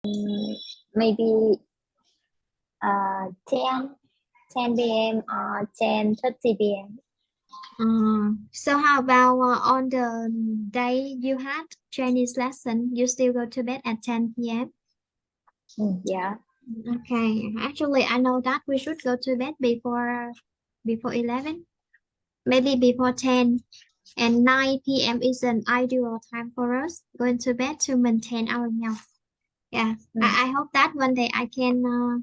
maybe 10 p.m. or 10:30 p.m. So how about on the day you had Chinese lesson, you still go to bed at 10 p.m.? Yeah. Okay, actually, I know that we should go to bed before 11, maybe before 10, and 9 p.m. is an ideal time for us going to bed to maintain our health. Yeah, I hope that one day I can go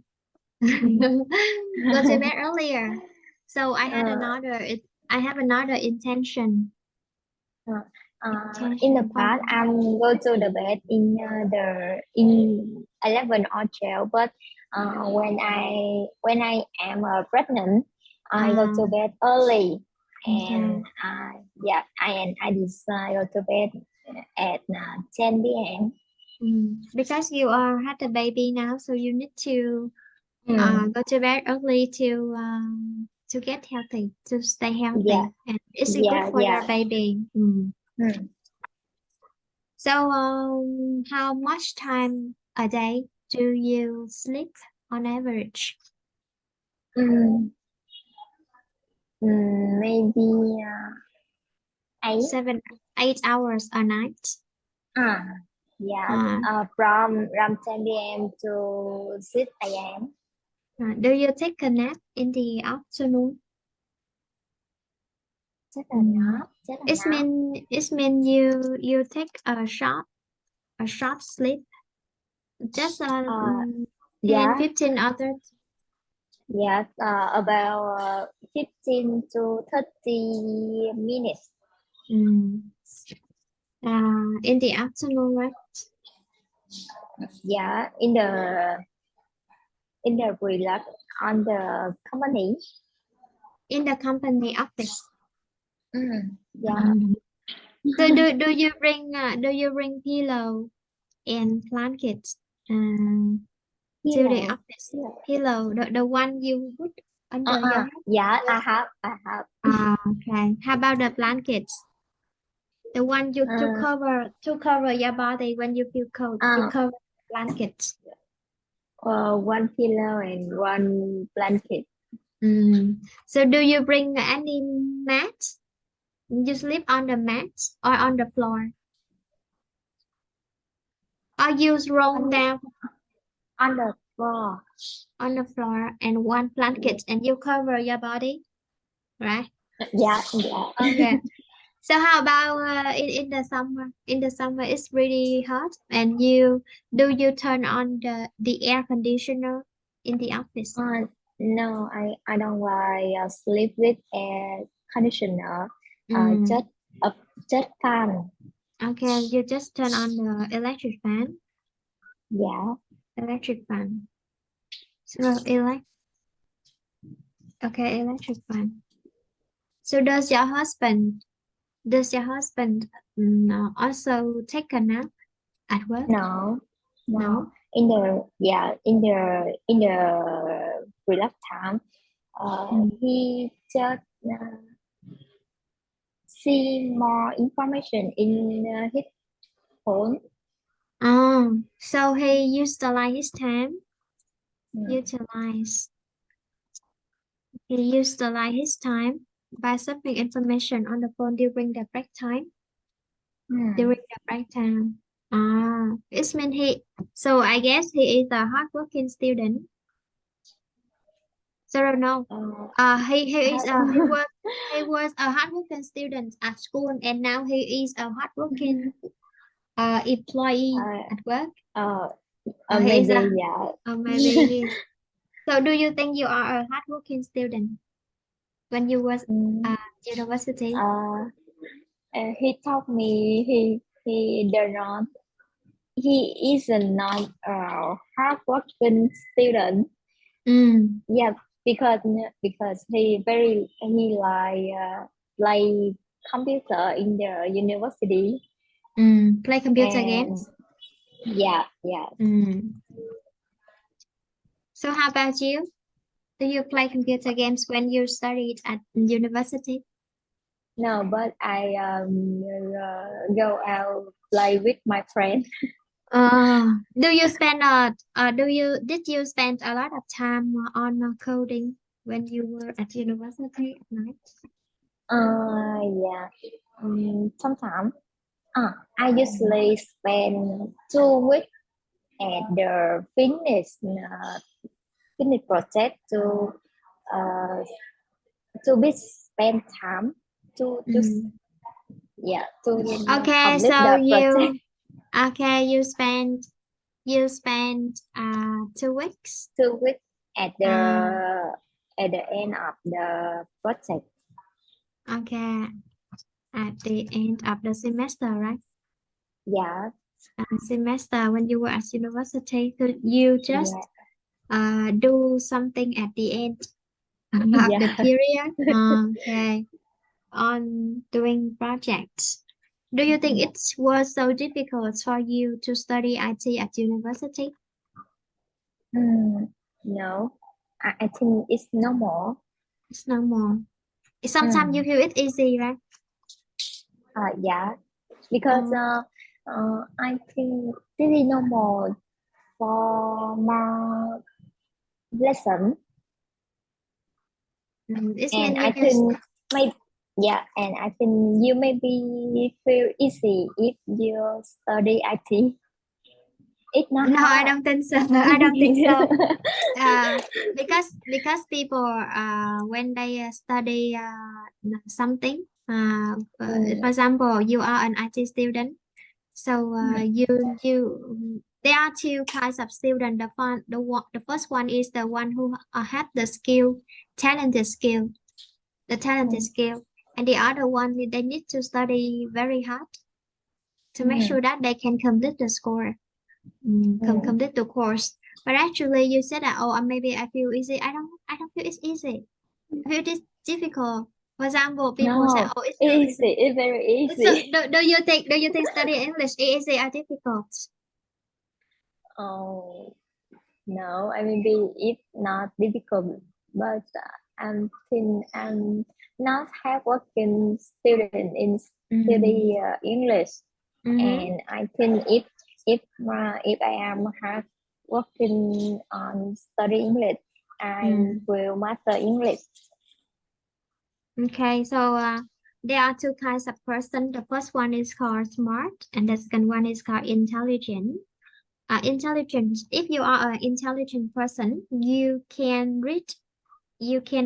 to bed earlier. So I have another intention. In the Intention for past, I'm go to the bed in 11 or 12, but when I am pregnant, I go to bed early, okay. and I decide go to bed at 10 p.m. Because you are had a baby now, so you need to Mm. go to bed early to get healthy, to stay Yeah, healthy, and it's good yeah, for your yeah. baby. Mm. So, how much time a day do you sleep on average? Mm. Maybe 8. 7, 8 hours a night. Ah, yeah. Uh, From 10 p.m. to 6 a.m. do you take a nap in the afternoon? Chắc là Mm. nó, chắc là It nó. mean it mean you take a short sleep, just Uh, 10, yeah, 15 or 30. yeah. About 15 to 30 minutes. Mm. In the afternoon, right? Yeah, in the relax on the company. In the company office. Yeah. Mm. So do you bring pillow and blankets to the Hello. office? Hello. Pillow, the one you put under your head. Yeah, I have. I have. Okay. How about the blankets? The one you Uh, to cover your body when you feel cold. You uh, cover blankets. one pillow and one blanket. So do you bring any mat? You sleep on the mat or on the floor? Or you roll On, down on the floor. on the floor and one blanket and you cover your body, right? Yeah, yeah. Okay. So how about in the summer? In the summer, it's really hot, and you turn on the air conditioner in the office? No, I don't like sleep with air conditioner. Mm. Just a just fan. Okay, you just turn on the Yeah. electric fan. So electric fan. So does your husband also take a nap at work? No, no. No. In the relax time, Mm. he just see more information in his phone. Oh, so he utilize his time. Mm. Utilize. He utilize his time by searching information on the phone during the break time. Mm. During the break time. It means so I guess he is a hardworking student. So I don't know. Uh, He was a hardworking student at school and now he is a hardworking employee uh, at work. uh, He is maybe yeah. maybe he. So do you think you are a hardworking student when you was Mm. at university? Uh, he told me he does not he is not a hardworking student. Mm. Yeah, because he like computer in the university, Play computer and games. yeah. Mm. So how about you? Do you play computer games when you studied at university? No, but I go out play with my friend. Do you did you spend a lot of time on coding when you were at university at night? Yeah. Sometimes. I usually spend 2 weeks at the finish project uh, to be spend time to Mm. yeah to Okay, complete so the project. you spent 2 weeks. 2 weeks at Uh, the end of the project. okay, at the end of the semester, right? Yeah, Semester when you were at university, so you yeah, just do something at the end of the yeah. period. Okay, on doing projects. Do you think Yeah. it was so difficult for you to study IT at university? No, I think it's normal. It's normal. Sometimes you Mm, feel it easy, right? yeah, because Uh, I think this is normal for my lesson, it and means I think may yeah, and I think you maybe feel easy if you study IT. It's not no, I hard. don't think so. I don't think so. Uh, because people when they study something for Mm, example you are an IT student, so mm, you there are two kinds of student. The first one is the one who have the skill, talented skill, the talented mm, skill, and the other one they need to study very hard to make mm, sure that they can complete the score, mm. complete the course. But actually, you said that, oh, maybe I feel easy. I don't feel it's easy. I feel it's difficult. For example, people say, No, oh, it's so easy. easy. It's very It's so, easy. do you think studying English is easy or difficult? Oh, no, I mean, it's not difficult, but I'm not hardworking student in Mm. study English, Mm-hmm. and I think if I am hard working on study English, I Mm. will master English. Okay, so there are two kinds of person. The first one is called smart, and the second one is called intelligent. Intelligence. If you are an intelligent person, you can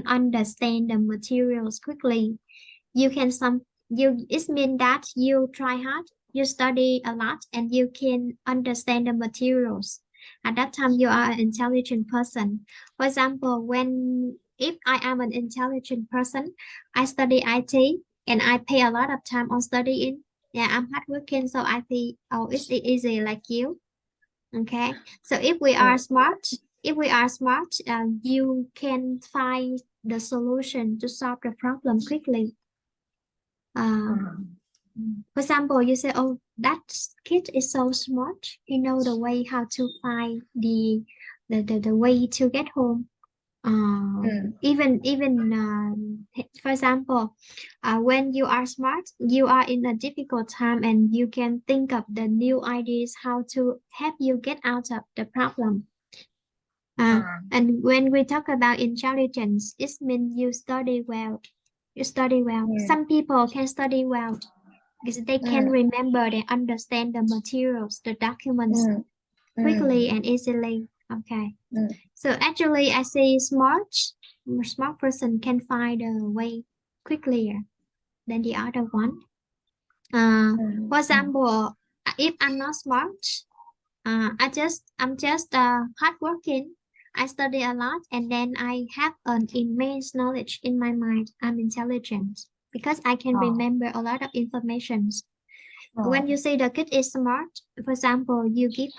understand the materials quickly. You can some you it means that you try hard, you study a lot, and you can understand the materials. At that time, you are an intelligent person. For example, when if I am an intelligent person, I study IT and I pay a lot of time on studying. Yeah, I'm hardworking, so I think oh, it's easy like you. Okay, so Mm, if we are smart, you can find the solution to solve the problem quickly. Uh, mm, for example, you say, "Oh, that kid is so smart. He know the way how to find the way to get home." mm, For example, when you are smart, you are in a difficult time, and you can think of the new ideas how to help you get out of the problem. And when we talk about intelligence, it means you study well. You study well. mm, Some people can study well because they can mm, remember, they understand the materials, the documents mm, quickly mm, and easily. Okay. mm, So actually, I say smart person can find a way quicker than the other one. mm, For mm. example, if I'm not smart, I'm just hardworking. I study a lot, and then I have an immense knowledge in my mind. I'm intelligent because I can Oh, remember a lot of information. When you oh, say the kid is smart, for example, you give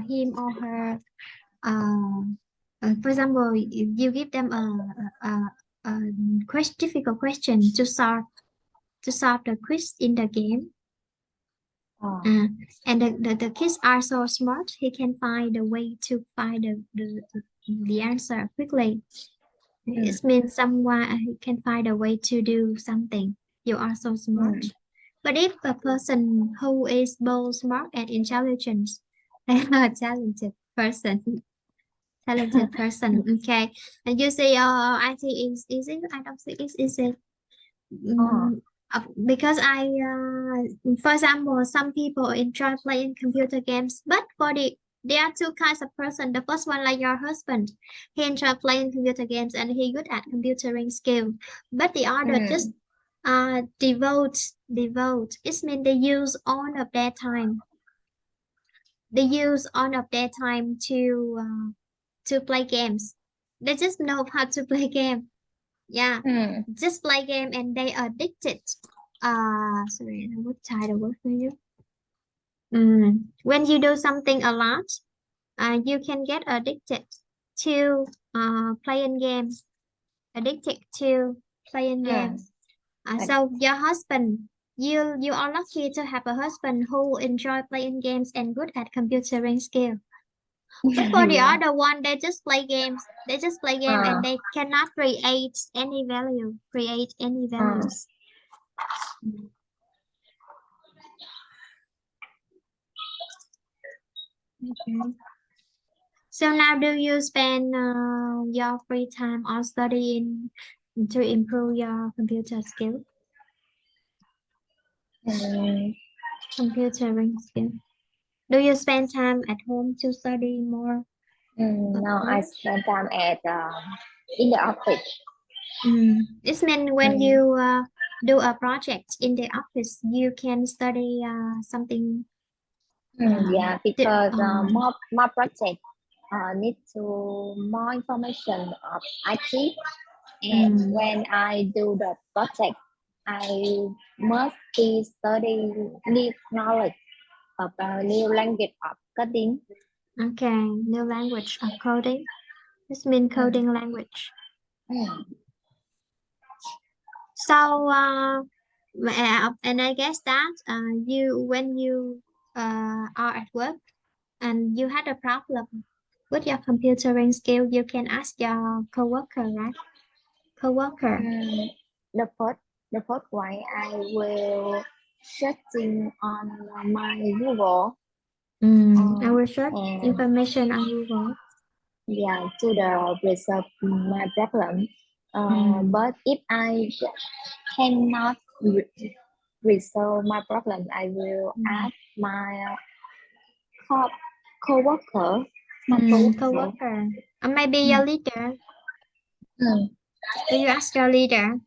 him or her, uh, for example, you give them a difficult question to solve the quiz in the game. oh, Uh, and the kids are so smart, he can find a way to find the answer quickly. mm, It means someone can find a way to do something. You are so smart. mm, But if a person who is both smart and intelligent, Talented person. Talented person. Okay. And you say IT is easy? I don't think it's easy. Oh. Because for example, some people enjoy playing computer games, but there are two kinds of person. The first one, like your husband, he enjoy playing computer games and he good at computering skill. But the other just Mm. devote. It means they use all of their time. They use all of their time to play games. They just know how to play game. Yeah, Mm. just play game and they addicted. Sorry, I would try the word for you. When you do something a lot, you can get addicted to playing games. Addicted to playing Mm. games. So your husband, you are lucky to have a husband who enjoy playing games and good at computering skill. But for the Yeah. other one, they just play games. They just play game Uh, and they cannot create any value. Create any uh, values. Mm. Okay. So now, do you spend your free time on studying to improve your computer skill, mm, computering skill? Do you spend time at home to study more at no, I work? spend time at in the office. This means when Mm, you do a project in the office, you can study something. yeah, Di- because um, more project need to more information of IT, and mm, when I do the project, I must be study new knowledge of a new language of coding. okay, new language of coding. This means Mm, coding language. mm, So, and I guess that you when you are at work and you had a problem with your computering skill, you can ask your coworker, right? Coworker. mm. The first the first way I will searching on my Google I will search and information on Google. yeah to the resolve my problem. Mm, But if I cannot resolve my problem, I will mm, ask my co coworker, my coworker. coworker. Or maybe your Mm, leader. mm, Do you ask your leader?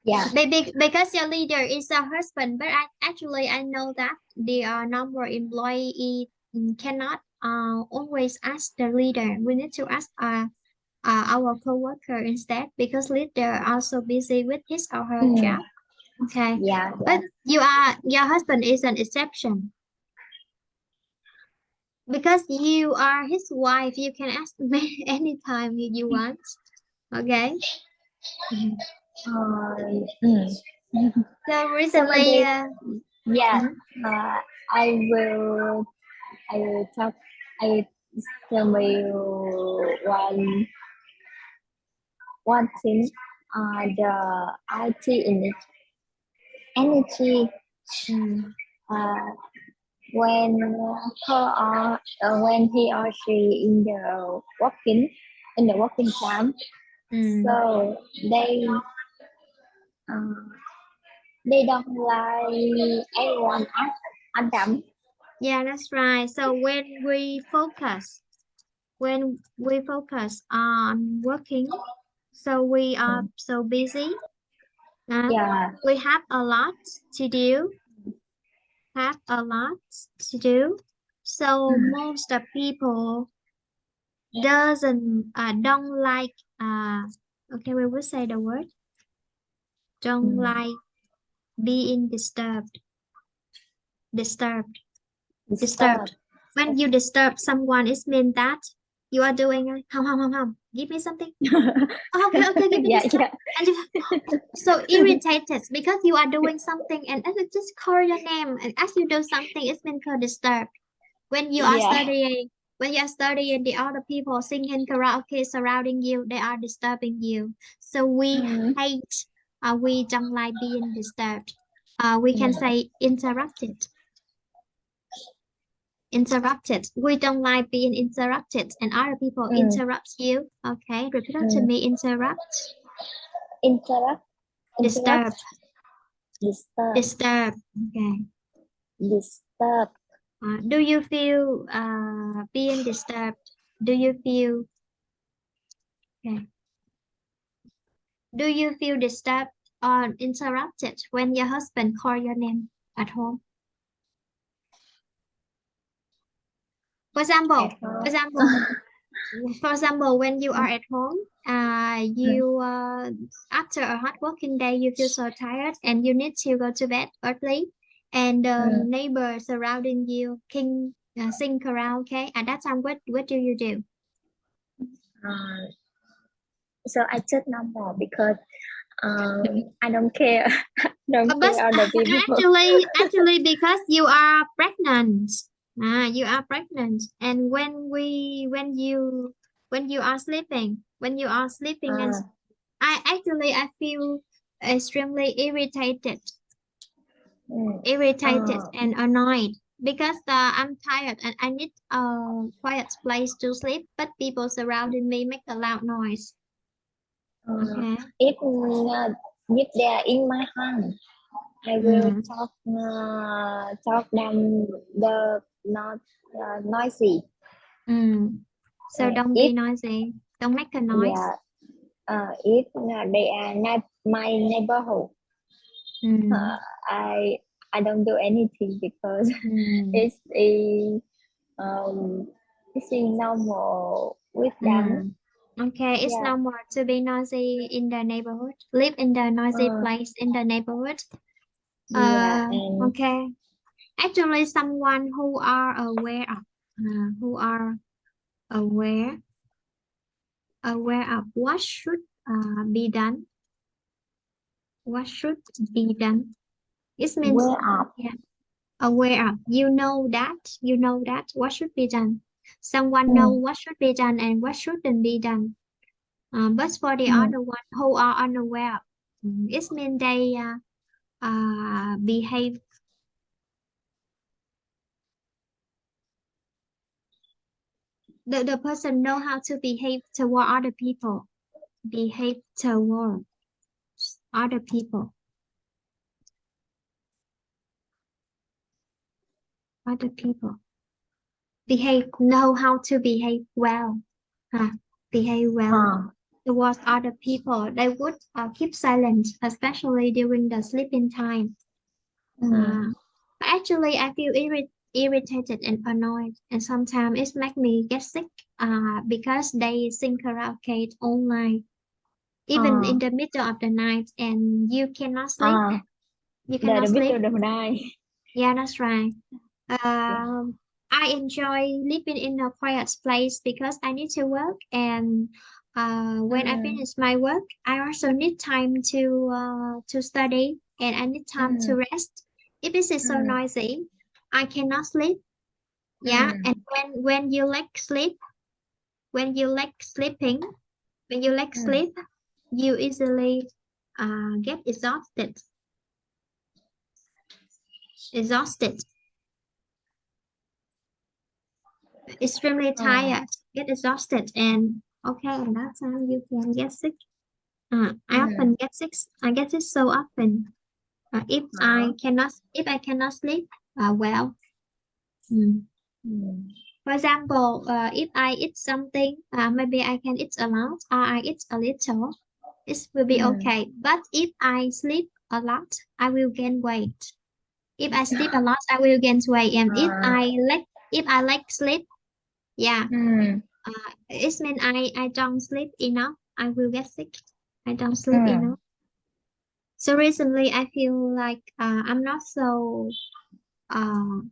yeah. Maybe because your leader is a husband, but I know that the normal employee cannot always ask the leader. We need to ask our coworker instead because leader also busy with his or her Mm, job. Okay, yeah, but yeah. your husband is an exception because you are his wife. You can ask me anytime you want. Okay. Mhm. Mm. So So recently, maybe yeah. mhm. Uh, I will I will talk. I tell me one thing. The IT in energy. Mm, Uh, when when he or she in the working time, mm. so uh, they don't like anyone at them. Yeah, that's right. So when we focus on working, so we are Mm, so busy. Uh, yeah. we have a lot to do, have a lot to do. So Mm, most of people don't like okay, we will say the word don't mm. like being disturbed. Disturb. Disturbed. When you disturb someone, it means that you are doing hum. Give me something. Oh, okay, give me Yeah, this time. yeah. And you so irritated because you are doing something and it just call your name and as you do something, it's been called disturbed. When you are Yeah. studying, when you are studying, the other people singing karaoke surrounding you, they are disturbing you. So we Mm, hate, we don't like being disturbed. We can mm, say interrupted. Interrupted. We don't like being interrupted and other people interrupt you. Okay, repeat after Mm. me. Interrupt. Interrupt. Disturb. Interrupt. Disturb. Disturb. Okay. Disturb. Do you feel being disturbed? Do you feel okay? Do you feel disturbed or interrupted when your husband call your name at home? For example, At for home. example, for example, when you are Mm. at home, after a hard working day, you feel so tired and you need to go to bed early, and the Mm. neighbor surrounding you can sing karaoke. At that time, what do you do? Uh, so I just normal because I don't care. Don't But care other people. actually, because you are pregnant, you are pregnant, and when you are sleeping, and Uh, I feel extremely mm. irritated Uh, and annoyed because I'm tired and I need a quiet place to sleep, but people surrounding me make a loud noise. uh, Okay. if they are in my hand, I will Mm, talk them the not noisy. mm. So don't be If noisy. Don't make a noise. yeah, if they are not my neighborhood, uh, Mm, I I don't do anything because mm, it's a it's a normal with them. mm. Okay, it's Yeah. normal to be noisy in the neighborhood. Live in the noisy Uh, place in the neighborhood. yeah, and Okay. Actually, someone who are aware of, who are aware, aware of what should be done, what should be done. It means, where up. yeah, aware of. You know that what should be done. Someone know Mm, what should be done and what shouldn't be done. But for the mm, other one who are unaware, it means they behave. The person know how to behave toward other people. Behave toward other people. Other people. Behave. Know how to behave well. Uh, behave well uh, towards other people. They would keep silent, especially during the sleeping time. mm, Uh, Actually, I feel irritated and annoyed, and sometimes it makes me get sick because they sing karaoke all night, even uh, in the middle of the night, and you cannot sleep. uh, You the cannot middle sleep. of the night. Yeah, that's right. Yeah. I enjoy living in a quiet place because I need to work, and when I Mm, finish my work, I also need time to study, and I need time to mm, rest. If this is so mm, noisy, I cannot sleep. Yeah, mm, and when you lack sleep, when you lack sleeping, when you lack mm, sleep, you easily get exhausted, extremely uh, tired, get exhausted, and okay, and that time you can get sick. I mm, often get sick. I get it so often. uh, If I cannot sleep, well, mm. mm, For example, if I eat something, maybe I can eat a lot, or I eat a little, it will be mm, okay. But if I sleep a lot, I will gain weight. If I sleep a lot, I will gain weight, and uh, if I like sleep, yeah, mm, it means I don't sleep enough. I will get sick. I don't sleep mm, enough. So recently, I feel like uh, I'm not so well.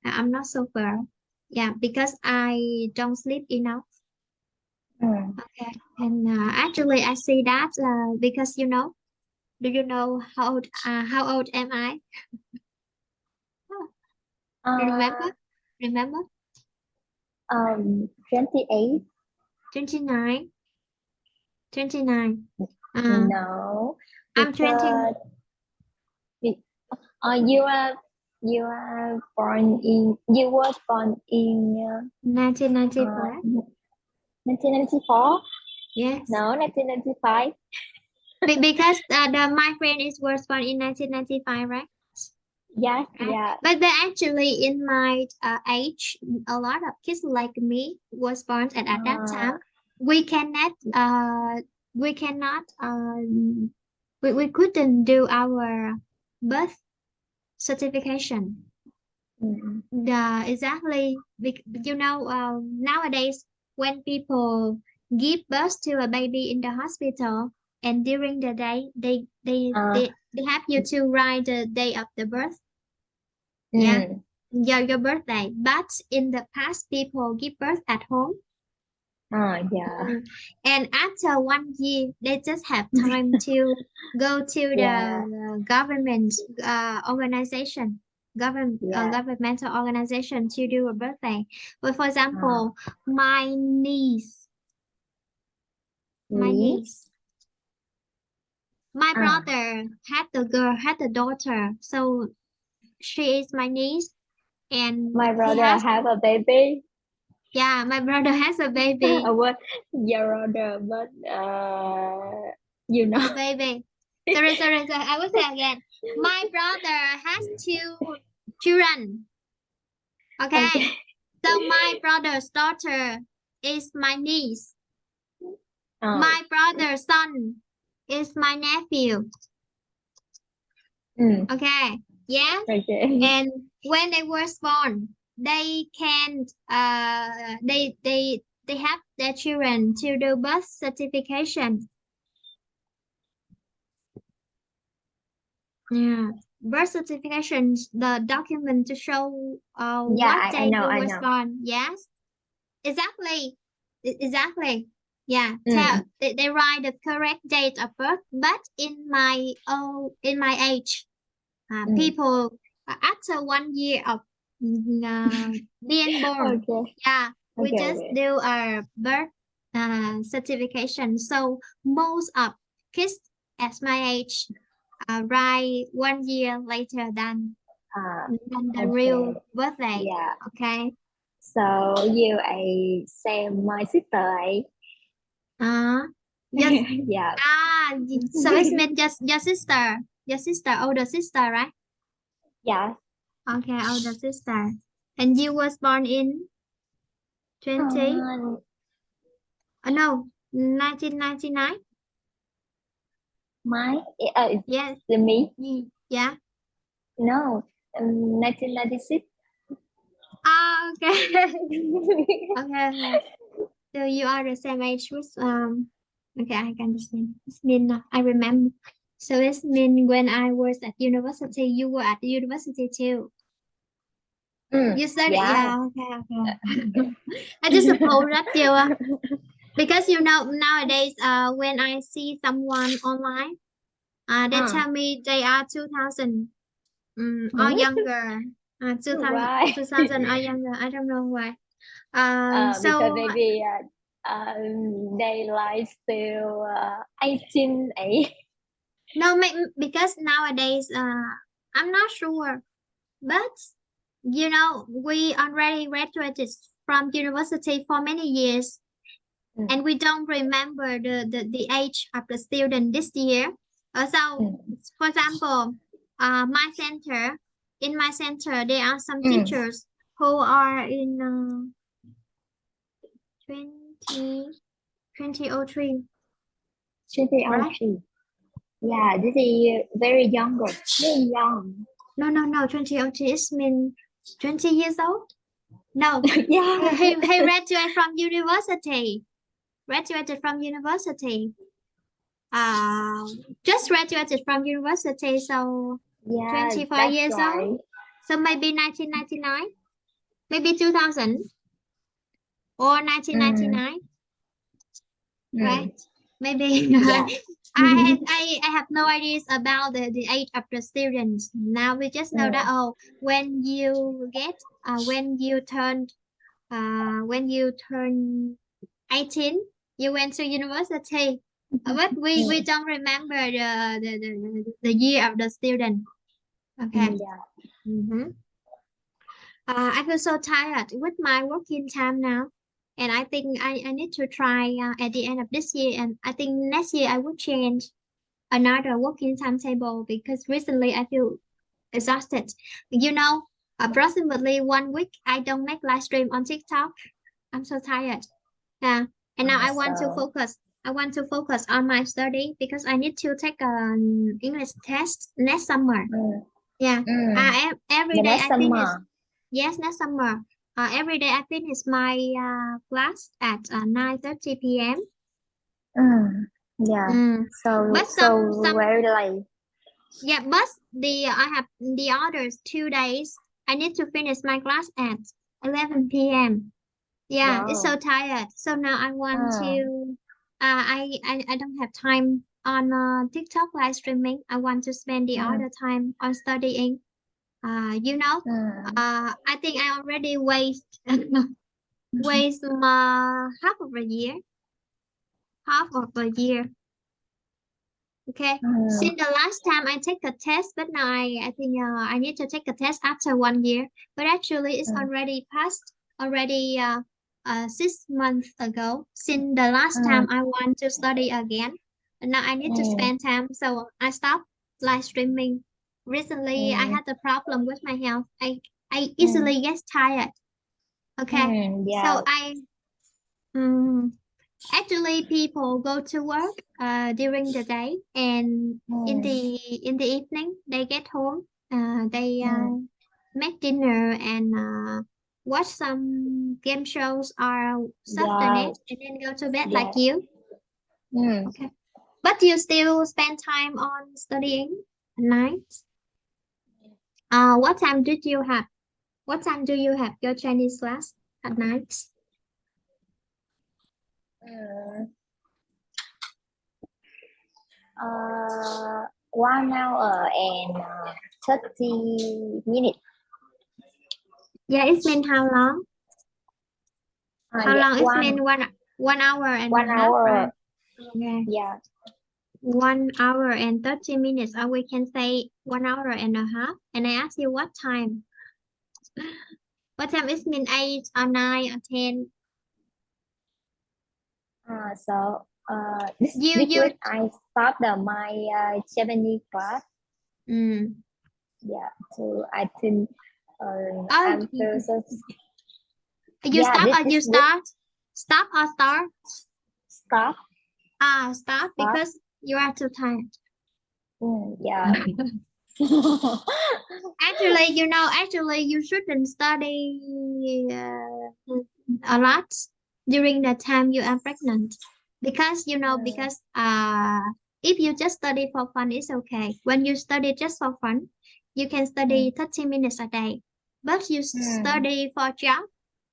I'm not so well. Yeah, because I don't sleep enough. mm. Okay, and actually, I see that because do you know how old am I? Oh, remember, Uh, remember, 28. 29, 29. Uh, No, I'm 20. because you are. You are born in. You were born in 1994. 1994. Yes. No, 1995. Because my friend was born in 1995, right? Yes, Right. yeah. But actually, in my age, a lot of kids like me was born at that Uh, time. We cannot we cannot we couldn't do our birth certification. mm, Exactly, nowadays when people give birth to a baby in the hospital, and during the day uh, they have you to write the day of the birth. Yeah, mm, your birthday. But in the past, people give birth at home. yeah, And after 1 year, they just have time to go to yeah, the government organization, yeah. governmental organization to do a birthday. But for Uh, example, my niece, my niece, Niece. my Ah, brother had a daughter, so she is my niece, and my he brother has, have a baby. yeah, my brother has a baby. What? Your brother, but you know. A baby. Sorry. I will say again. My brother has two children. Okay. Okay. So my brother's daughter is my niece. Oh. My brother's son is my nephew. Mm, Okay. Yes. okay. And when they were born, they can they have their children to do birth certification. Yeah, birth certification, the document to show Yeah, what I day know, you I were know. born. Yes, exactly, exactly. Yeah, Mm, they write the correct date of birth. But in my age, mm. people after 1 year of being born, Okay, yeah, we okay, just okay. do our birth certification. So most of kids at my age right 1 year later Uh, than the real okay. birthday. Yeah. Okay. So you a same my sister ấy. Uh, yes. Yeah. So it's meant just your sister, older sister, right? Yeah. Okay, older sister. And you was born in 20? No, 1999. My Yes. it's me. Yeah. No, 1996. Okay. Okay. So you are the same age with okay, I can understand. It's mean I remember. So it's mean when I was at university, you were at the university too. You studied, Yeah. yeah, okay. I just suppose that you because nowadays when I see someone online, they uh, tell me they are 2000 or hmm? younger. 2000 Why? 2000 or younger. I don't know why. Because So maybe they like still 18, eh? no, because nowadays, I'm not sure, but we already graduated from university for many years, Mm, and we don't remember the age of the student this year. So, mm, for example, my center, in my center, there are some mm. teachers who are in 20, 2003, right? 2003. Yeah, this is very younger. Very young. No, 2003 is mean 20 years old. No, Yeah. he graduated from university. Graduated from university. Uh, just graduated from university, so Yeah, 24 that's years old. right. So maybe 1999, maybe 2000 or Mm, 1999, right? mm. Maybe Yeah. I have no ideas about the age of the students. Now we just know that Mm, when you get when you turn 18, you went to university. But we mm, don't remember the year of the student. Okay. yeah. Mhm. I feel so tired with my working time now. And I think I need to try at the end of this year. And I think next year I will change another working timetable because recently I feel exhausted. You know, approximately 1 week I don't make live stream on TikTok. I'm so tired. Yeah. And now I want to So focus. I want to focus on my study because I need to take an English test next summer. mm, Yeah. mm, Every the day next I finish. summer. Yes, next summer. Every day I finish my class at 9:30 p.m. Mm, yeah. Mm. So But some very late. yeah, but I have the others 2 days. I need to finish my class at 11 p.m. Yeah, it's so Wow. tired. So now I want to. Mm, I don't have time on TikTok live streaming. I want to spend the mm, other time on studying. You know, mm, I think I already waste half of a year. Okay. mm, Since the last time I take a test, but now I think I need to take a test after 1 year. But actually, it's mm, already passed already 6 months ago. Since the last mm, time I want to study again, and now I need to mm, spend time. So I stopped live streaming. Recently, I mm, had a problem with my health. I mm, easily get tired. Okay. So yeah. um, actually, people go to work during the day, and Mm, in the evening they get home. They mm, make dinner and watch some game shows or surf the yeah. net, and then go to bed like Yeah. you. Mm, Okay, but you still spend time on studying at night. What time did you have? What time do you have your Chinese class at night? mm. 1 hour and 30 minutes. Yeah, it's been how long? How Yeah, long? It's been 1 hour and a one half, right? hour. Okay. Yeah. 1 hour and 30 minutes, or we can say 1 hour and a half. And I ask you what time? What time is mean 8 or 9 or 10? This You week I start my Japanese class. mm. Yeah. So I think Oh, I'm feel so. you Yeah. stop or you This week start? Stop or start? start Stop start. because you are too tired. Yeah. Actually, you shouldn't study a lot during the time you are pregnant. Because, Mm, if you just study for fun, it's okay. When you study just for fun, you can mm, study 30 minutes a day. But you mm, study for job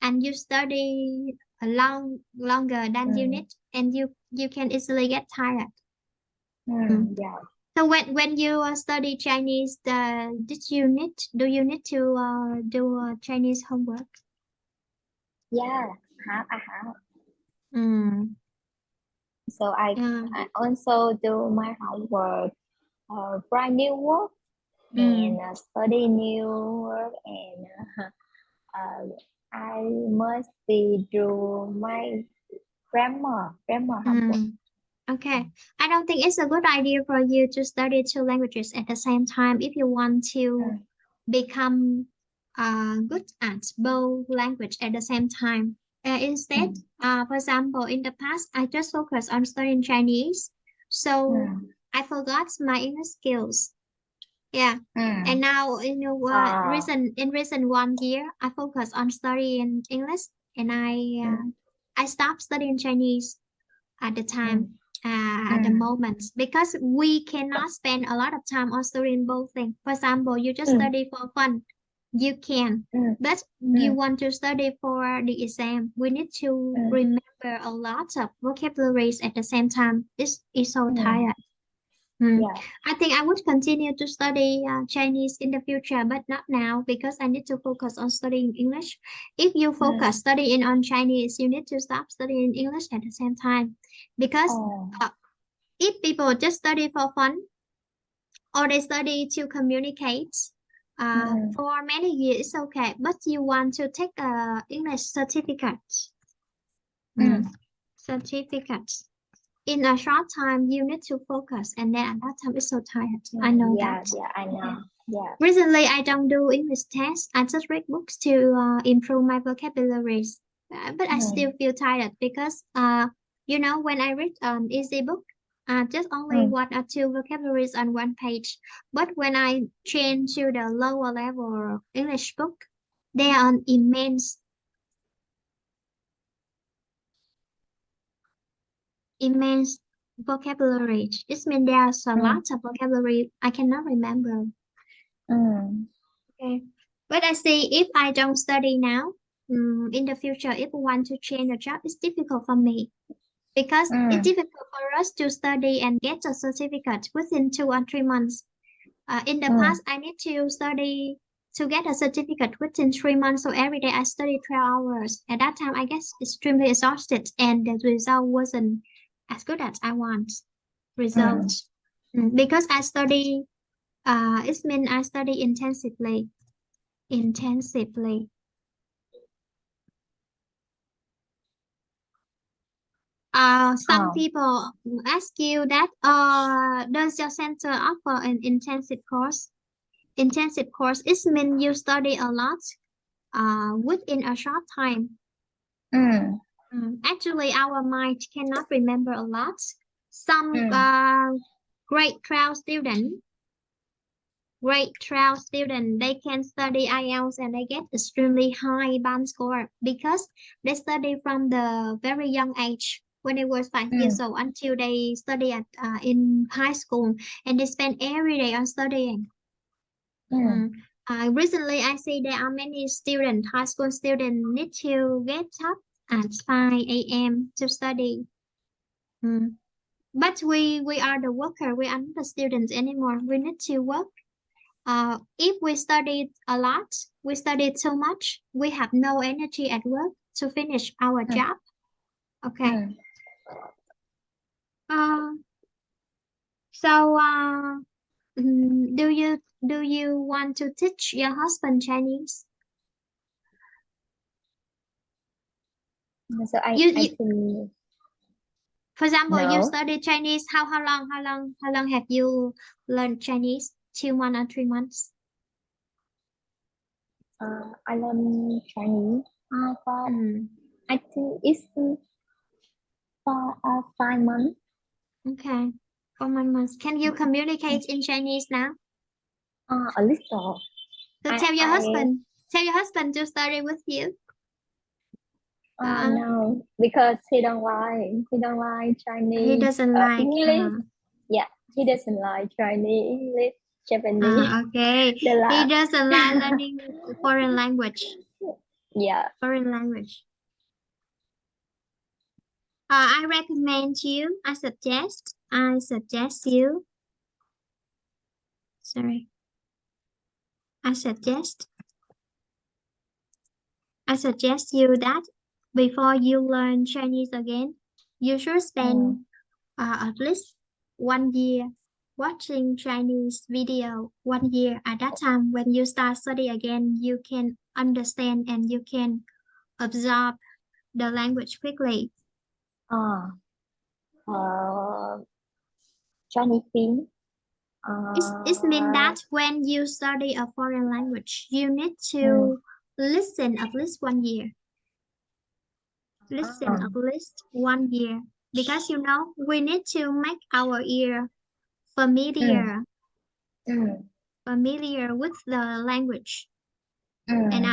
and you study longer than you mm, need, and you can easily get tired. Mm. yeah. So when you study Chinese, do you need to do Chinese homework? Yeah. I have. Mm. So Yeah. I also do my homework, write new work, and Mm. study new work, and uh, I must be do my grammar homework. Mm. Okay. I don't think it's a good idea for you to study two languages at the same time if you want to Mm, become good at both language at the same time. Instead, mm, for example, in the past, I just focused on studying Chinese, so mm, I forgot my English skills. Yeah. And mm. now, Uh, in recent 1 year, I focus on studying English, and mm, I stopped studying Chinese at the time, mm, at the mm, moment, because we cannot spend a lot of time on studying both things. For example, you just mm, study for fun, you can, mm, but you mm, want to study for the exam. We need to mm, remember a lot of vocabularies at the same time. It's so mm. tired. Hmm. Yeah. I think I would continue to study Chinese in the future, but not now because I need to focus on studying English. If you focus Mm. studying on Chinese, you need to stop studying English at the same time. Because Oh. uh, if people just study for fun or they study to communicate, For many years, it's okay, but you want to take a English certificate. Certificate. In a short time, you need to focus, and then at that time, it's so tired. I know Yeah, that. yeah, I know. Yeah. Recently, I don't do English tests. I just read books to improve my vocabularies. But I still feel tired because, when I read an easy book, just only one or two vocabularies on one page. But when I change to the lower level English book, they are immense vocabulary. It means there's a lot of vocabulary I cannot remember. Okay. But I say if I don't study now, in the future, if I want to change a job, it's difficult for me because it's difficult for us to study and get a certificate within 2 or 3 months. In the past, I need to study to get a certificate within 3 months. So every day I study 12 hours. At that time, I guess extremely exhausted, and the result wasn't as good as I want. Results because I study. It means I study intensively. Intensively. Some people ask you that, does your center offer an intensive course? Intensive course, it means you study a lot, within a short time. Actually, our mind cannot remember a lot. Some great trial student, they can study IELTS and they get extremely high band score because they study from the very young age when they were 5 years old until they study at in high school, and they spend every day on studying. Recently, I see there are many students, high school students, need to get up at 5 a.m. to study. But we are the worker, we are not the students anymore. We need to work. If we studied a lot, we studied so much, we have no energy at work to finish our job. Okay. So, do you want to teach your husband Chinese? So I think for example, you no. study Chinese. How long have you learned Chinese? 2 months or 3 months? I learn Chinese for I think it's for 5 months. Okay, for 1 month. Can you communicate in Chinese now? A little. So tell your husband to study with you. No, because he don't like Chinese. He doesn't like English. Yeah, he doesn't like Chinese, English, Japanese. Okay. He doesn't like learning foreign language. Yeah. Foreign language. I recommend you. I suggest you. Sorry. I suggest you that before you learn Chinese again, you should spend at least 1 year watching Chinese video. 1 year. At that time, when you start study again, you can understand and you can absorb the language quickly. Chinese film. It means that when you study a foreign language, you need to listen at least 1 year. Listen at least 1 year. Because we need to make our ear familiar with the language. And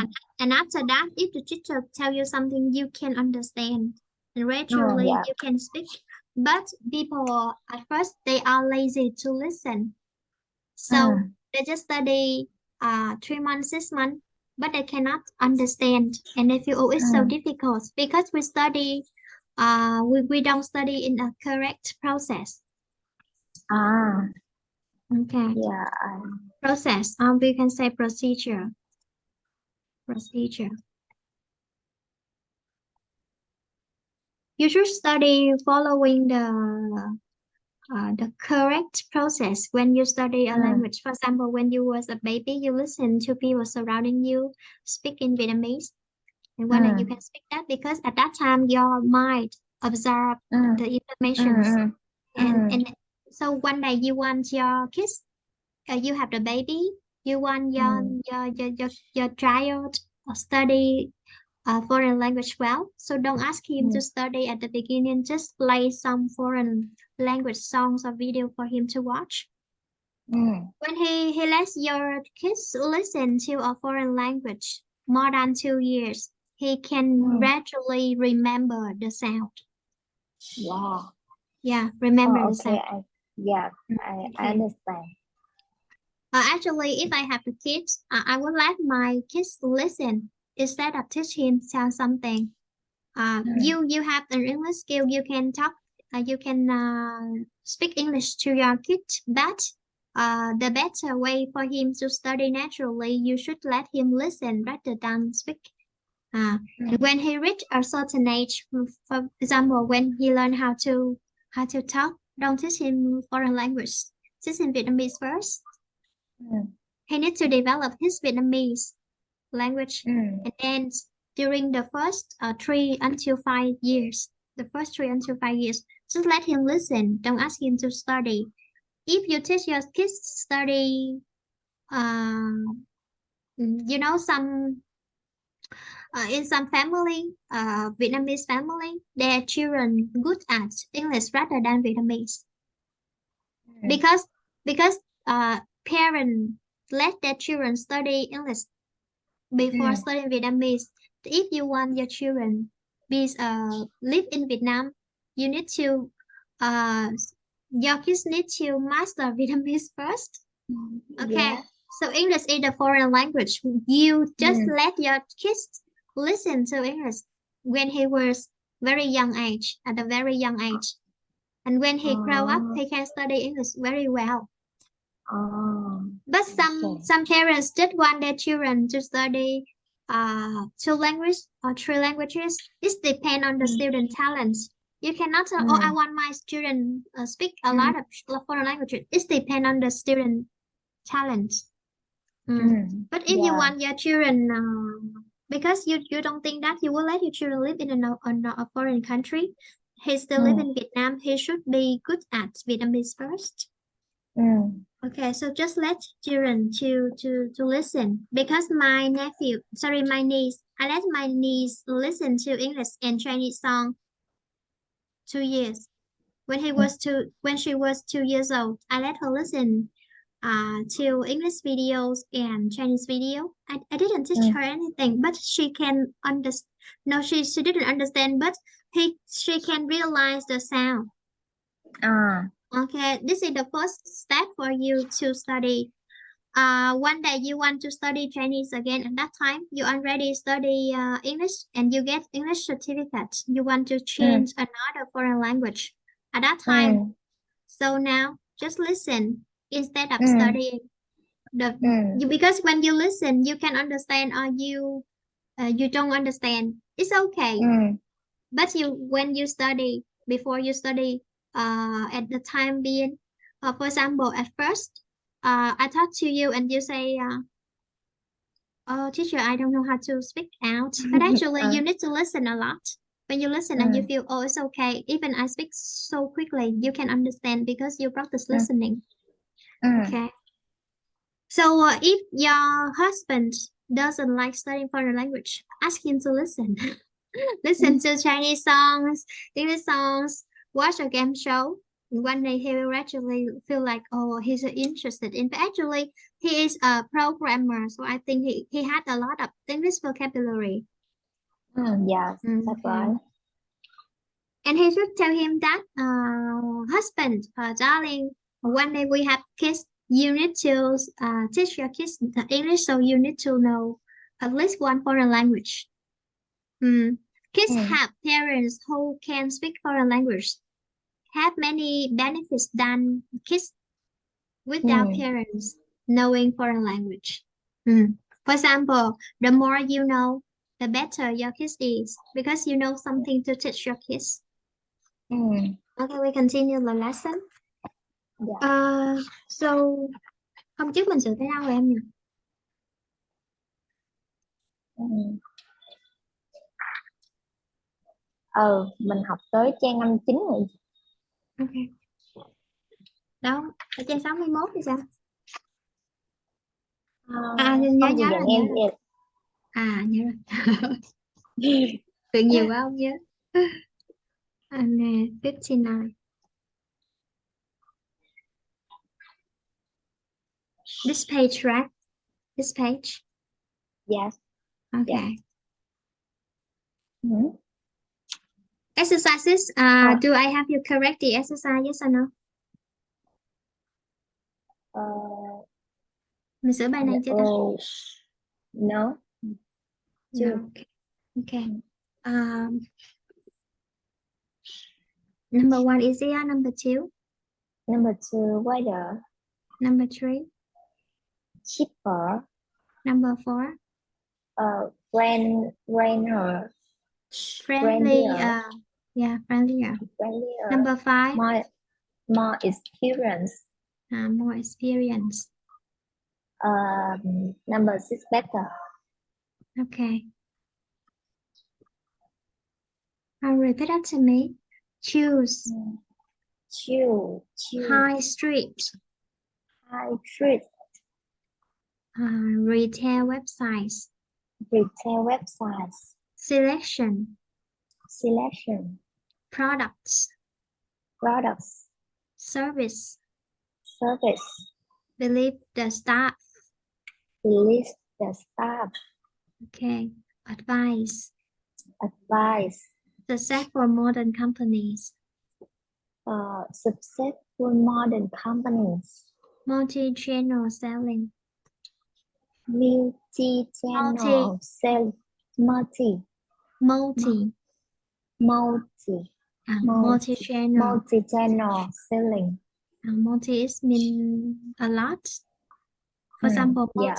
after that, if the teacher tell you something, you can understand. And gradually you can speak. But people at first they are lazy to listen. So they just study 3 months, 6 months, but they cannot understand. And they feel, oh, it's so difficult because we study, we don't study in a correct process. Okay. Yeah. Process. We can say procedure. Procedure. You should study following the the correct process when you study a Ừ. language. For example, when you was a baby, you listen to people surrounding you speak in Vietnamese, and Ừ. one day you can speak that because at that time your mind absorb Ừ. the Ừ. informations, Ừ. and so one day you want your kids, you have the baby, you want Ừ. your child study foreign language well. So don't ask him to Ừ. study at the beginning. Just play some foreign language songs or video for him to watch. Ừ. When he lets your kids listen to a foreign language more than 2 years, he can Ừ. gradually remember the sound. Wow. Yeah, remember Oh, the okay. sound. Yeah, Mm, I okay. understand. Actually, if I have the kids, I will let my kids listen instead of teach him something. Ừ. You have an English skill. You can talk. You can speak English to your kid. But the better way for him to study naturally, you should let him listen rather than speak. Ừ. And when he reach a certain age, for example, when he learn how to talk, don't teach him foreign language. Teach him Vietnamese first. Ừ. He needs to develop his Vietnamese language, Ừ. and then during the first 3 until 5 years, just let him listen. Don't ask him to study. If you teach your kids to study, some in some family, Vietnamese family, their children good at English rather than Vietnamese Ừ. because because parents let their children study English Ừ. before studying Vietnamese. If you want your children live in Vietnam, you need to uh your kids need to master Vietnamese first. Okay, Yeah. so English is a foreign language. You just Ừ. let your kids listen to English when he was very young age, at a very young age. And when he grow up, Oh. he can study English very well. Oh. But Okay. some parents just want their children to study two languages or three languages. It depends on the Ừ. student talents. You cannot say, Ừ. oh, I want my student speak a Ừ. lot of foreign languages. It depends on the student talents. Ừ. Mm. But if you Yeah. want your children, because you don't think that you will let your children live in a foreign country, he still live Ừ. in Vietnam. He should be good at Vietnamese first. Ừ. Okay, so just let children to listen because my niece, I let my niece listen to English and Chinese song 2 years. Ừ. When she was 2 years old, I let her listen to English videos and Chinese video. I didn't Ừ. teach her anything, but she can understand. No, she didn't understand, but she can realize the sound. À. Okay, this is the first step for you to study. One day you want to study Chinese again. At that time, you already study English and you get English certificate. You want to Ừ. change another foreign language. At that Ừ. time, so now just listen instead of Ừ. studying. The Ừ. because when you listen, you can understand or you don't understand. It's okay. Ừ. But when you study, before you study, at the time being, for example, at first, I talk to you and you say, "Oh, teacher, I don't know how to speak out." But actually, Ờ. you need to listen a lot. When you listen Ừ. and you feel, "Oh, it's okay." Even I speak so quickly, you can understand because you practice Ừ. listening. Ừ. Okay. So if your husband doesn't like studying foreign language, ask him to listen. Ừ. Listen to Chinese songs, English songs, watch a game show. One day he will actually feel like, oh, he's interested in. But actually, he is a programmer, so I think he had a lot of English vocabulary. Ừ. Yes, that's Okay. right. And he should tell him that, husband, darling, one day we have kids. You need to teach your kids the English, so you need to know at least one foreign language. Mm. Kids Ừ. have parents who can speak foreign language, have many benefits than kids Ừ. without parents knowing foreign language. For example, the more you know, the better your kids is because you know something to teach your kids. Ừ. Okay, we continue the lesson. Yeah. So hôm trước mình sửa tới đâu rồi em nhỉ? Mình học tới trang 59 rồi. Ok. Đâu? Ở trang 61 thì sao? Nhớ Không, chị dặn nhớ em rồi. vậy. Nhớ rồi. Chuyện nhiều quá không nhớ. Nè, 59. This page, right? This page. Yes. Okay. Yeah. Ừ. Exercises. Do I have you correct the exercise? Yes or no? Mình sửa bài này chưa ta? No. Chưa. No. Okay. Number 1 easier. Number 2. Number 2, wider. Number 3. Cheaper. Number 4. Friendlier. Friendly. Yeah, friendlier. Friendlier. Number 5. More experience. More experience. Number 6, better. Okay. Repeat after me. Choose. Choose. High street. High street. Retail websites. Retail websites. Selection. Products. Service. Believe the staff. Okay. Advice. Successful modern companies. Successful modern companies. Multi-channel selling. Multi-channel sell. Multi-channel. Multi-channel selling. Multi is mean a lot. For example, Yeah.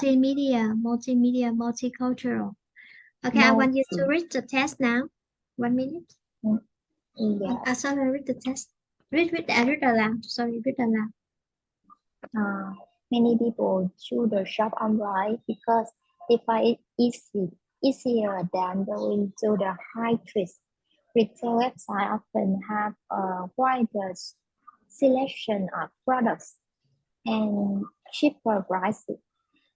multimedia, multicultural. Okay, I want you to read the test now. 1 minute. Yeah. Sorry, read the test. Read aloud. Sorry, read aloud. Many people choose the shop online because they find it easier than going to the high street. Retail websites often have a wider selection of products and cheaper prices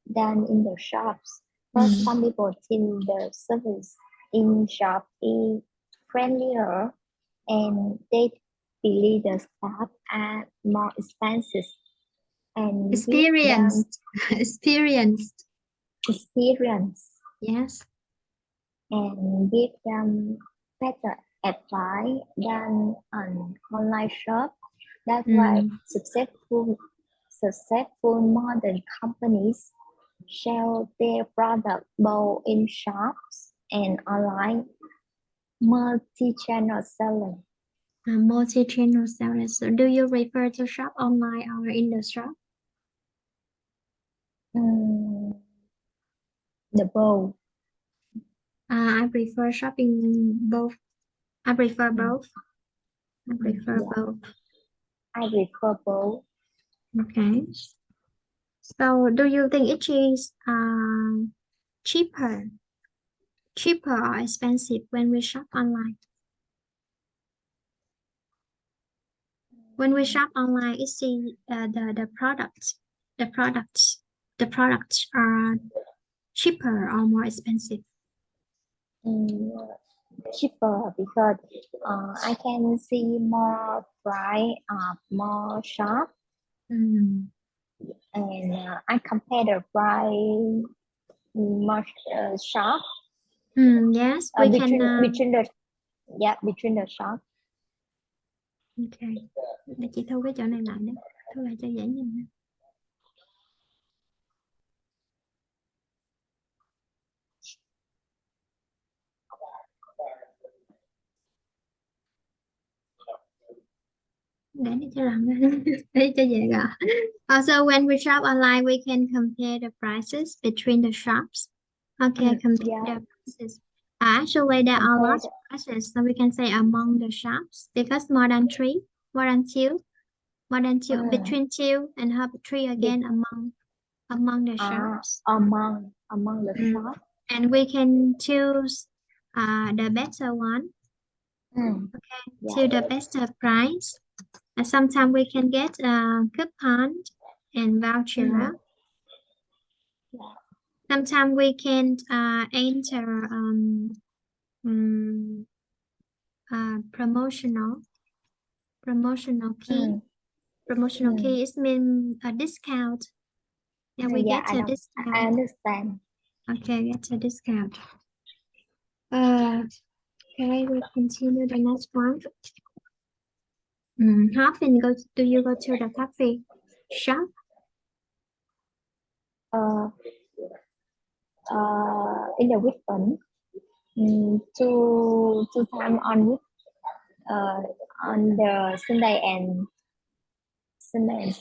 than in the shops. But some people think the service in shop is friendlier and they believe the staff are more expensive and Experienced. Yes. And give them better advice than an online shop. That's why successful modern companies sell their product both in shops and online. Multi-channel selling. Multi-channel selling. So do you prefer to shop online or in the shop? The both. I prefer shopping both. I prefer both. I prefer both. Okay. So do you think it is cheaper or expensive when we shop online? When we shop online, it's the products are cheaper or more expensive. Cheaper because I can see more price more shop and I compare the price much shop. Yes, we between can. between the shop. Okay. Để chị thu cái chỗ này lại đấy. Thu lại cho dễ nhìn. Để cho làm ra. Để cho dễ gõ. Also, when we shop online, we can compare the prices between the shops. Okay, compare the prices. Actually, there are lots of prices, so we can say among the shops because more than 2. More than two, between 2 and half 3 again among the shops. Among the Mm. shops. And we can choose the better one. Okay, Yeah. to the best price. And sometimes we can get a coupon and voucher. Yeah. Sometimes we can enter mm, promotional key. Promotional key is mean a discount. Yeah, we Yeah, get a discount. I understand. Okay, get a discount. Okay, we continue the next one. How often do you go to the coffee shop? In the weekend, two time on the Sunday and Saturday.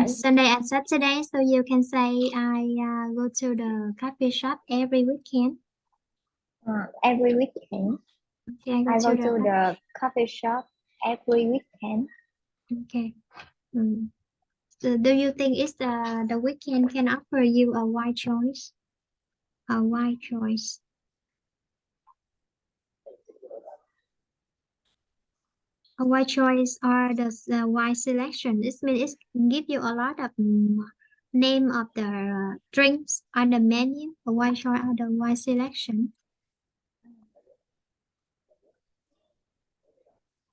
Sunday and Saturday, so you can say I go to the coffee shop every weekend. Every weekend. Okay, I go to the coffee shop every weekend. Okay. So do you think is the weekend can offer you a wide choice? A wide choice. A wide choice or the wide selection. This means it give you a lot of name of the drinks on the menu. A wide choice or the wide selection.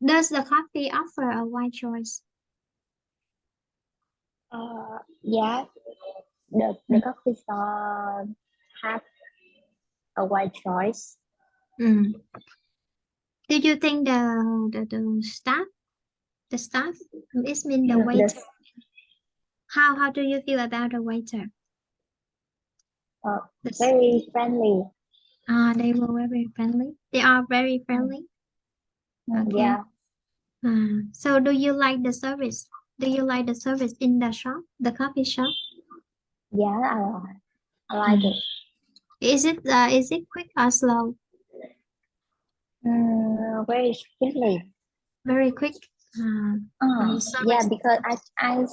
Does the coffee offer a wide choice? Yeah, the coffee store have a wide choice. Do you think the staff is mean the waiter? How do you feel about the waiter? Very friendly. They were very friendly. They are very friendly. Okay. Yeah. So do you like the service? Do you like the service in the shop, the coffee shop? Yeah, I like it. Is it quick or slow? Very quickly. Very quick. Yeah, because I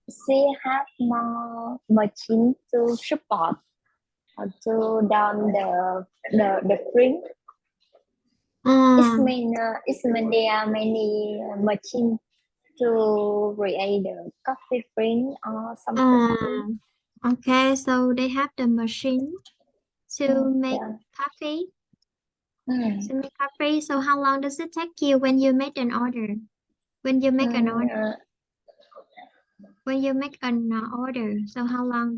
see have more machine to support or to down the print. It's mean there are many machine to create the coffee print or something. Okay, so they have the machine to make coffee. To make coffee. So how long does it take you when you make an order? When you make an order? When you make an order, so how long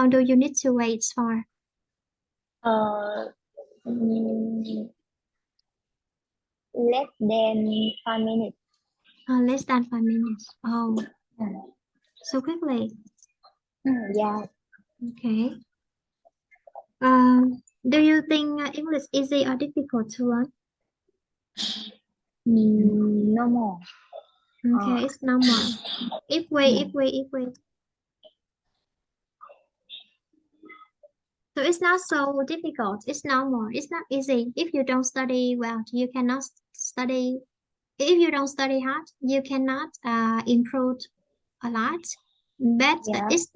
do you need to wait for? Less than 5 minutes. Less than 5 minutes. Oh, so quickly. Yeah. Okay. Do you think English easy or difficult to learn? No more. Okay, it's normal. If we. So it's not so difficult. It's normal. It's not easy. If you don't study well, you cannot study. If you don't study hard, you cannot improve a lot. But it's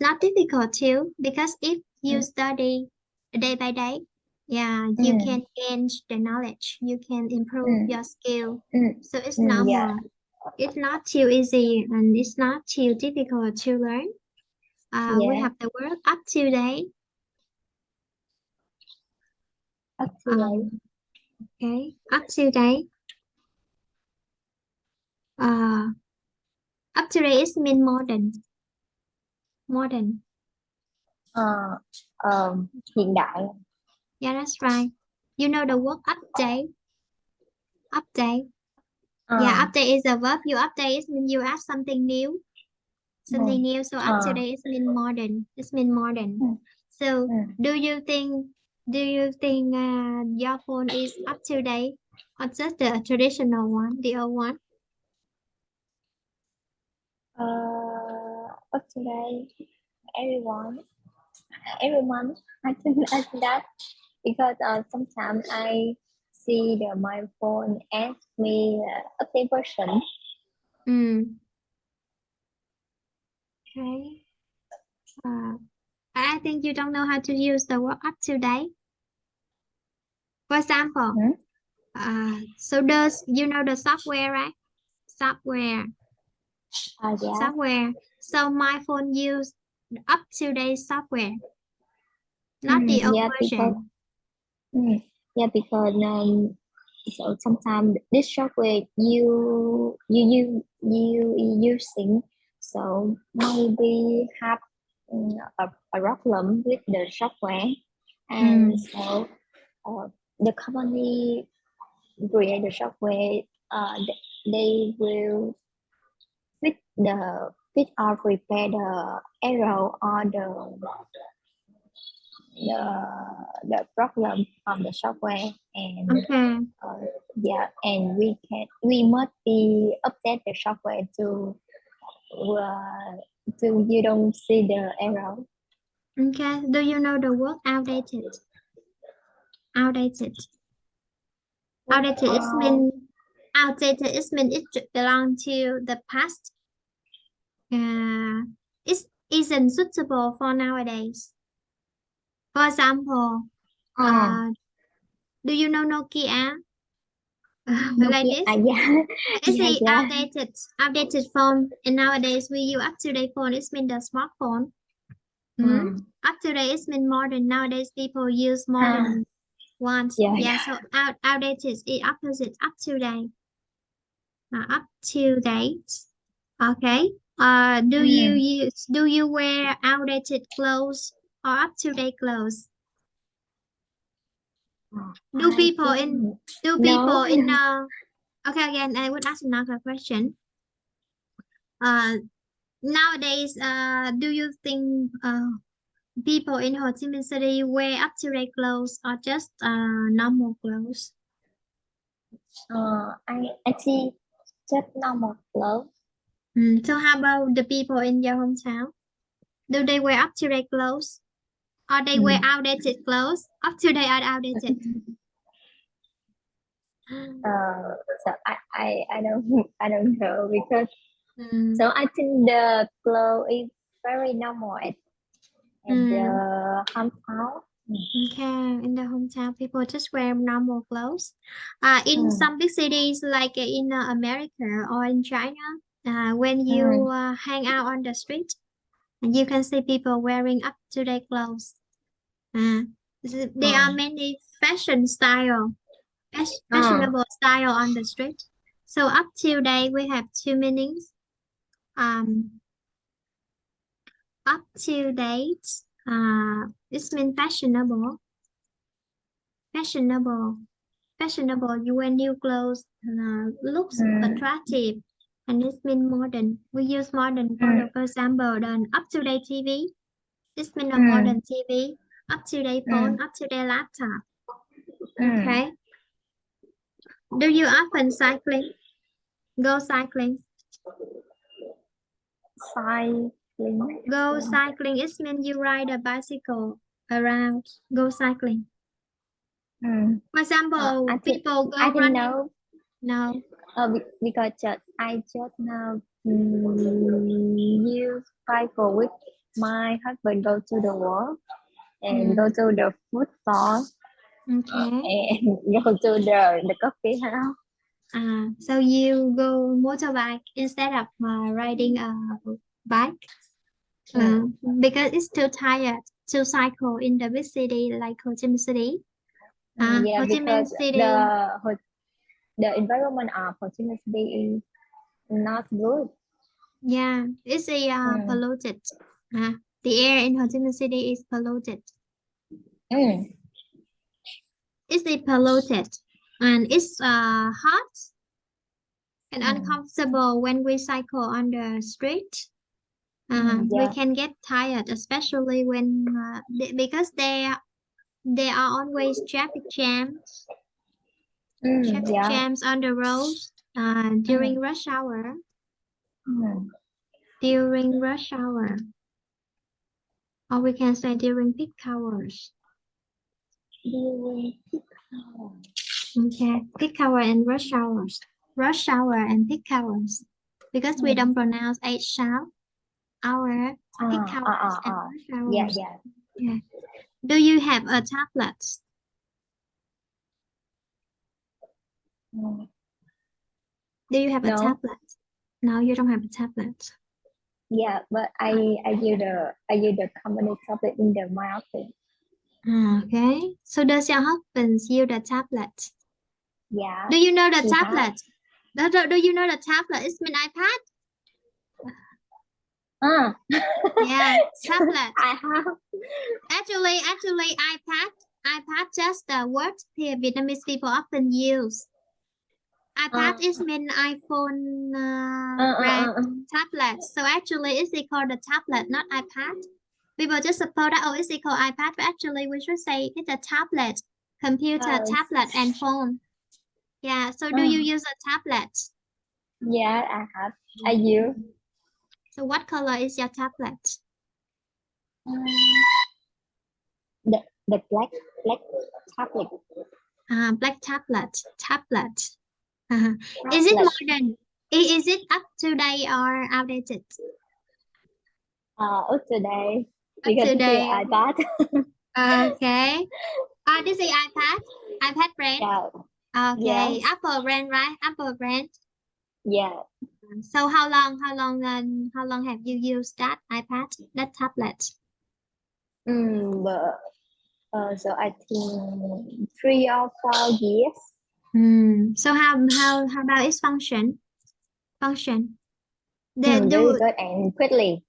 not difficult too, because if you study day by day, yeah, you can gain the knowledge. You can improve your skill. So it's normal. Yeah. It's not too easy and it's not too difficult to learn. We have the word up to date. Up to date. Okay, up to date. Up to date is mean modern. Modern. Hiện đại. Yeah, that's right. You know the word update. Update. Yeah, update is a verb. You update is mean you add something new. Something new. So up to date is mean modern. It's mean modern. So do you think your phone is up to date or just the traditional one, the old one? Up to date. Every month I think that because sometimes I see my phone as me update version. Okay. I think you don't know how to use the word up to date. For example, so does you know the software, right? Software. Yeah. Software. So my phone use up to date software, not the old Yeah, version. because so sometimes this software you using, so maybe have a problem with the software, and so the company create the software, they will fix or repair the error or the problem of the software, and Okay. yeah, and we must be update the software uh, to you don't see the error. Okay. Do you know the word outdated? Outdated. Outdated is uh, mean outdated is mean it belong to the past. It isn't suitable for nowadays. For example, uh, uh, do you know Nokia? Like Nokia, this? yeah. It's Yeah, a yeah. outdated phone, and nowadays we use up-to-date phone. It's mean the smartphone. Up-to-date is mean modern. Nowadays people use uh, modern ones. yeah, Yeah, yeah. so outdated is opposite up-to-date. Up-to-date. Okay. Mm. Do you wear outdated clothes or up-to-date clothes? Do I people in don't do know. people in okay, again I would ask another question. Uh Nowadays, do you think people in Ho Chi Minh City wear up-to-date clothes or just normal clothes? I see just normal clothes. So how about the people in your hometown? Do they wear up-to-date clothes or they wear Mm. outdated clothes? Up-to-date or outdated? So I don't I don't know, because Mm, so I think the clothes is very normal at the mm, hometown. okay, in the hometown, people just wear normal clothes. In Mm. some big cities like in America or in China, when you Mm. hang out on the street, and you can see people wearing up-to-date clothes. Uh, there are Mm. many fashion style, Uh, fashionable style on the street. So up to date, we have two meanings. Um, Up to date, this means fashionable. Fashionable, fashionable. You wear new clothes, looks mm. attractive, and this means modern. We use modern Mm. for example, then up to date TV. This means a Mm. modern TV, up to date phone, Mm. up to date laptop. Mm. Okay. Do you often cycling? Go cycling. Cycling. Go cycling. It means you ride a bicycle around. Go cycling. Mm. For example, people I go think running. no. No. Because I just now use cycle with my husband, go to the work and go Mm, to the food store okay. and go to the coffee house. So you go motorbike instead of riding a bike uh, Mm. because it's too tired to cycle in the big city like Ho Chi Minh City. Yeah, Ho Chi Minh because City, the environment of Ho Chi Minh City is not good. yeah, it's a Mm. polluted. Uh, the air in Ho Chi Minh City is polluted. Mm. It's a polluted and it's hot and Mm. uncomfortable when we cycle on the street. We Yeah. can get tired, especially when because there are always traffic Yeah. jams on the roads Mm. during rush hour. Mm. During rush hour, or we can say during peak hours. During peak hour. Okay, peak hour and rush hours. Rush hour and peak hours. Because we don't pronounce H sound. Hour, peak hours, and rush Yeah, hours. yeah. Yeah. Do you have a tablet? Mm, Do you have a no, tablet? No, you don't have a tablet. yeah, but I use the company tablet in my office. Okay. So does your husband use the tablet? Yeah, Do you know the he has. tablet? Do you know the tablet? It's mean iPad. Ah, Yeah, tablet. I have. Actually, iPad just the word here Vietnamese people often use. iPad is mean iPhone brand Uh. tablet. So actually, it's called the tablet, not iPad. People just suppose that it's called iPad, but actually we should say it's a tablet, computer, tablet, and phone. Yeah. So do you use a tablet? Yeah, I have. I use. So what color is your tablet? Um, the black tablet. Black tablet. Tablet. Is it Tablet. modern? Is it up to date or outdated? Today Up because to this is date. iPad. Okay. This is iPad. iPad brand. Yeah. Okay. Yes. Apple brand, right? Apple brand. Yeah. So how long have you used that iPad, that tablet? But so I think 3 or 4 years. So how about its function? Function. They Very do good and quickly.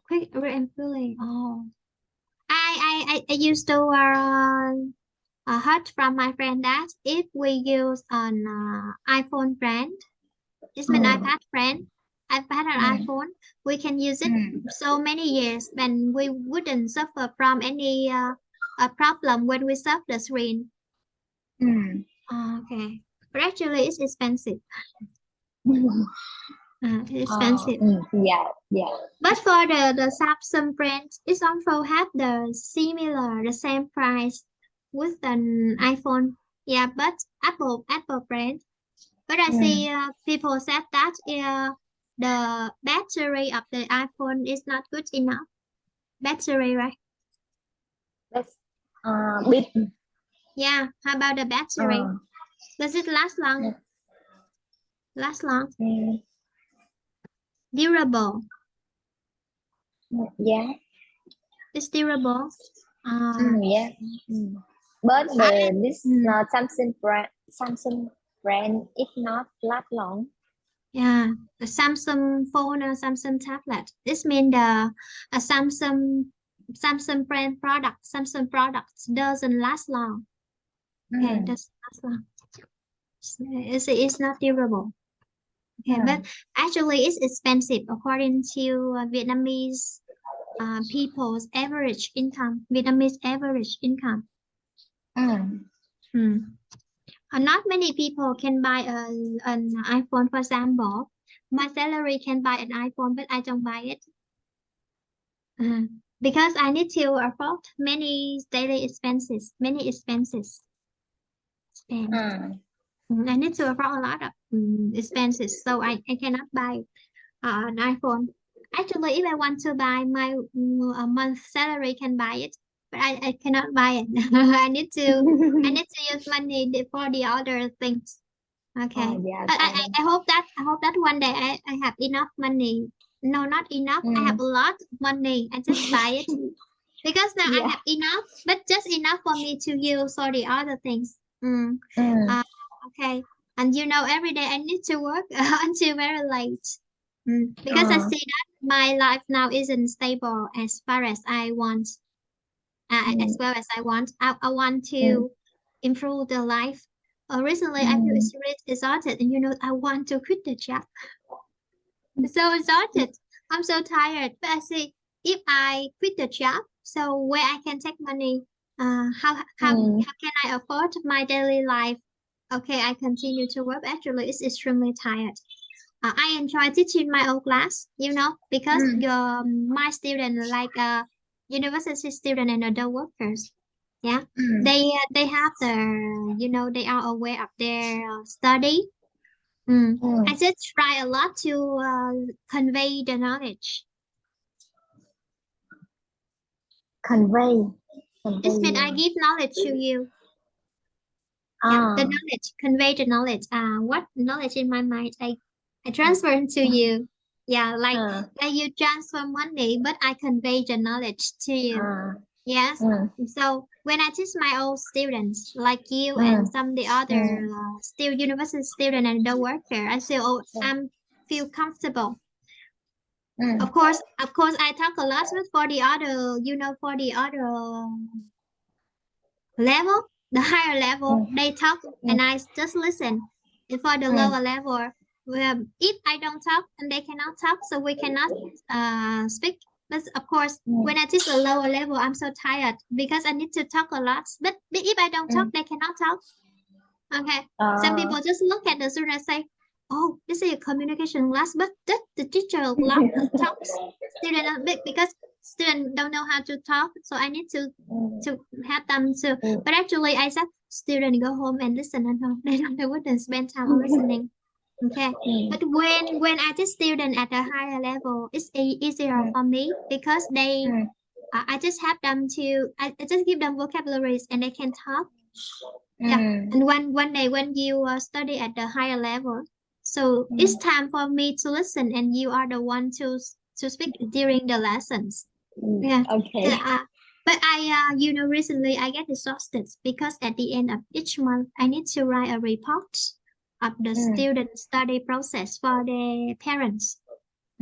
quick and fully. Oh. I used to heard from my friend that if we use an iPhone brand, it's an iPad brand, iPad or iPhone, we can use it so many years, then we wouldn't suffer from any problem when we surf the screen. Okay, but actually it's expensive. It's expensive. Yeah, yeah. But for the Samsung brand, it also have the same price with an iPhone. Yeah, but Apple brand. But I see people said that the battery of the iPhone is not good enough. Battery, right? That's bit. Yeah. How about the battery? Does it last long? Last long? Durable. Yeah. It's durable. Yeah. But I, this Samsung brand is not last long. yeah, the Samsung phone or Samsung tablet. This means a Samsung brand product, Samsung products doesn't last long. Okay, doesn't last long. It's not durable. Okay, but actually it's expensive according to Vietnamese people's average income. Vietnamese average income. Not many people can buy an iPhone, for example. My salary can buy an iPhone, but I don't buy it. Because I need to afford many daily expenses, many expenses. Spend. I need to afford a lot of expenses, so I cannot buy an iPhone. Actually, if I want to buy my a month salary can buy it, but I cannot buy it. I need to use money for the other things. Okay. Yeah, But I hope that one day I have enough money. No, not enough. I have a lot of money. I just buy it. Because now I yeah. have enough, but just enough for me to use for the other things. Okay. And every day I need to work until very late. Because I see that my life now isn't stable as far as I want, as well as I want. I want to improve the life. Recently, I feel it's really exhausted, and I want to quit the job. I'm so exhausted. I'm so tired. But I see if I quit the job, so where I can take money, how can I afford my daily life? Okay, I continue to work. Actually, it's extremely tired. I enjoy teaching my own class, because my student like university student and adult workers. Yeah, they have the they are aware of their study. I just try a lot to convey the knowledge. Convey. This means Convey. I give knowledge to you. Yeah, the Ah. knowledge, convey the knowledge. What knowledge in my mind, I transfer into you. Yeah, Ah. like you transfer money, but I convey the knowledge to you. Ah. Yes. Mm. So when I teach my old students, like you and Mm. some the other still university student and the worker, I feel I'm feel comfortable. Mm. Of course, I talk a lot, but for the other, for the other level, the higher level, Mm. they talk Mm. and I just listen. And for the Mm. lower level, if I don't talk and they cannot talk, so we cannot speak. But of course, Mm. when I teach the lower level, I'm so tired because I need to talk a lot. But if I don't talk, Mm. they cannot talk. Okay. Some Ah. people just look at the student and say, "Oh, this is a communication class," but the teacher love talks. Student because student don't know how to talk, so I need Mm. to have them to. Mm. But actually, I said student go home and listen at home. They don't want to spend time on listening. Okay. Mm. But when I teach student at a higher level, it's easier Mm. for me because Mm. I just have them to I just give them vocabularies and they can talk. Yeah, Mm. and one day when you study at the higher level, so it's Mm. time for me to listen, and you are the one to speak during the lessons. Mm. Yeah, Okay. yeah. But recently I get exhausted because at the end of each month I need to write a report of the Mm. student study process for the parents.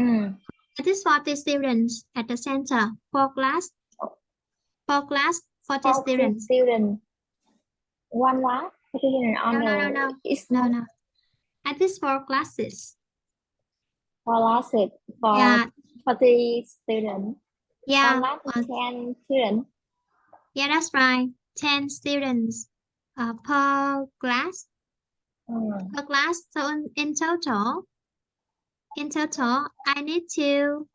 Mm. It is 40 students at the center, four class, 40 40 students. students. One lab. 40 students on No, no, no, the no, each no, month. no. At least 4 classes. For classes for Yeah, 40 students. One yeah, lab is 10 students. yeah, that's right. 10 students per class, Mm. So in total, I need to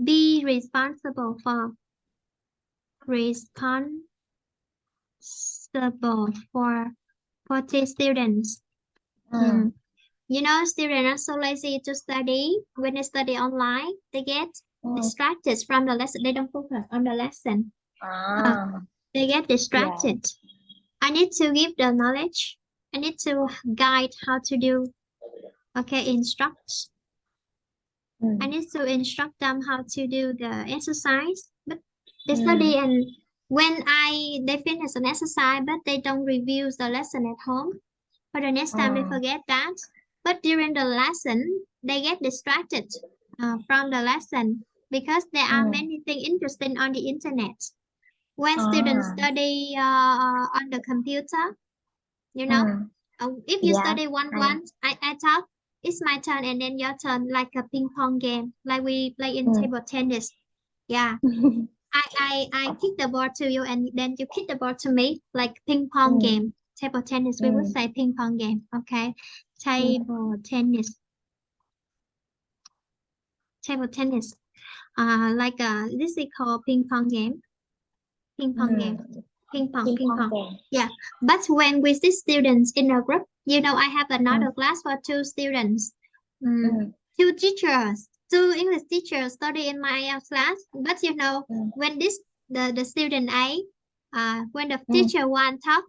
be responsible for 40 students. Mm. Mm. Students are so lazy to study. When they study online, they get Mm. distracted from the lesson. They don't focus on the lesson. Uh, Ah. they get Yeah. distracted. I need to give the knowledge. I need to guide how to do. Okay, instruct. I Mm. need to instruct them how to do the exercise. But they Mm. study and when they finish an exercise, but they don't review the lesson at home. For the next time, they Mm. forget that. But during the lesson, they get distracted from the lesson because there are Mm. many things interesting on the internet. When students Ah. study on the computer, you know, Mm. if you Yeah. study I talk, it's my turn and then your turn, like a ping pong game, like we play in Mm. table tennis. Yeah, I kick the ball to you and then you kick the ball to me, like ping pong Mm. game. Table tennis, we would Mm. say ping pong game. Okay, Mm. table tennis, table tennis. Like this is called ping pong game. Ping pong game. Mm. Ping Ping pong pong. game. Yeah. But when we see students in a group, I have Mm. another class for two students. Mm. Two teachers, two English teachers study in my class. But Mm. when the student A, when the Mm. teacher one talk,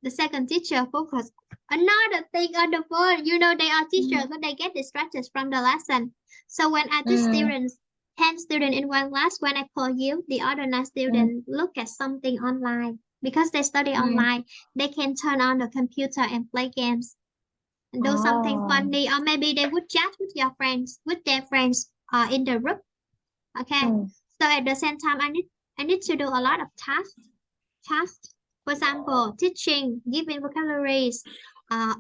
the second teacher focus another thing on the phone. They are teachers, Mm. but they get distracted from the lesson. So when I teach Mm. 10 students in one class, when I call you, the other 9 Mm. students look at something online. Because they study Mm. online, they can turn on the computer and play games and do something Oh. funny, or maybe they would chat with their friends in the group. Okay. Mm. So at the same time, I need to do a lot of tasks. For example, teaching, giving vocabularies,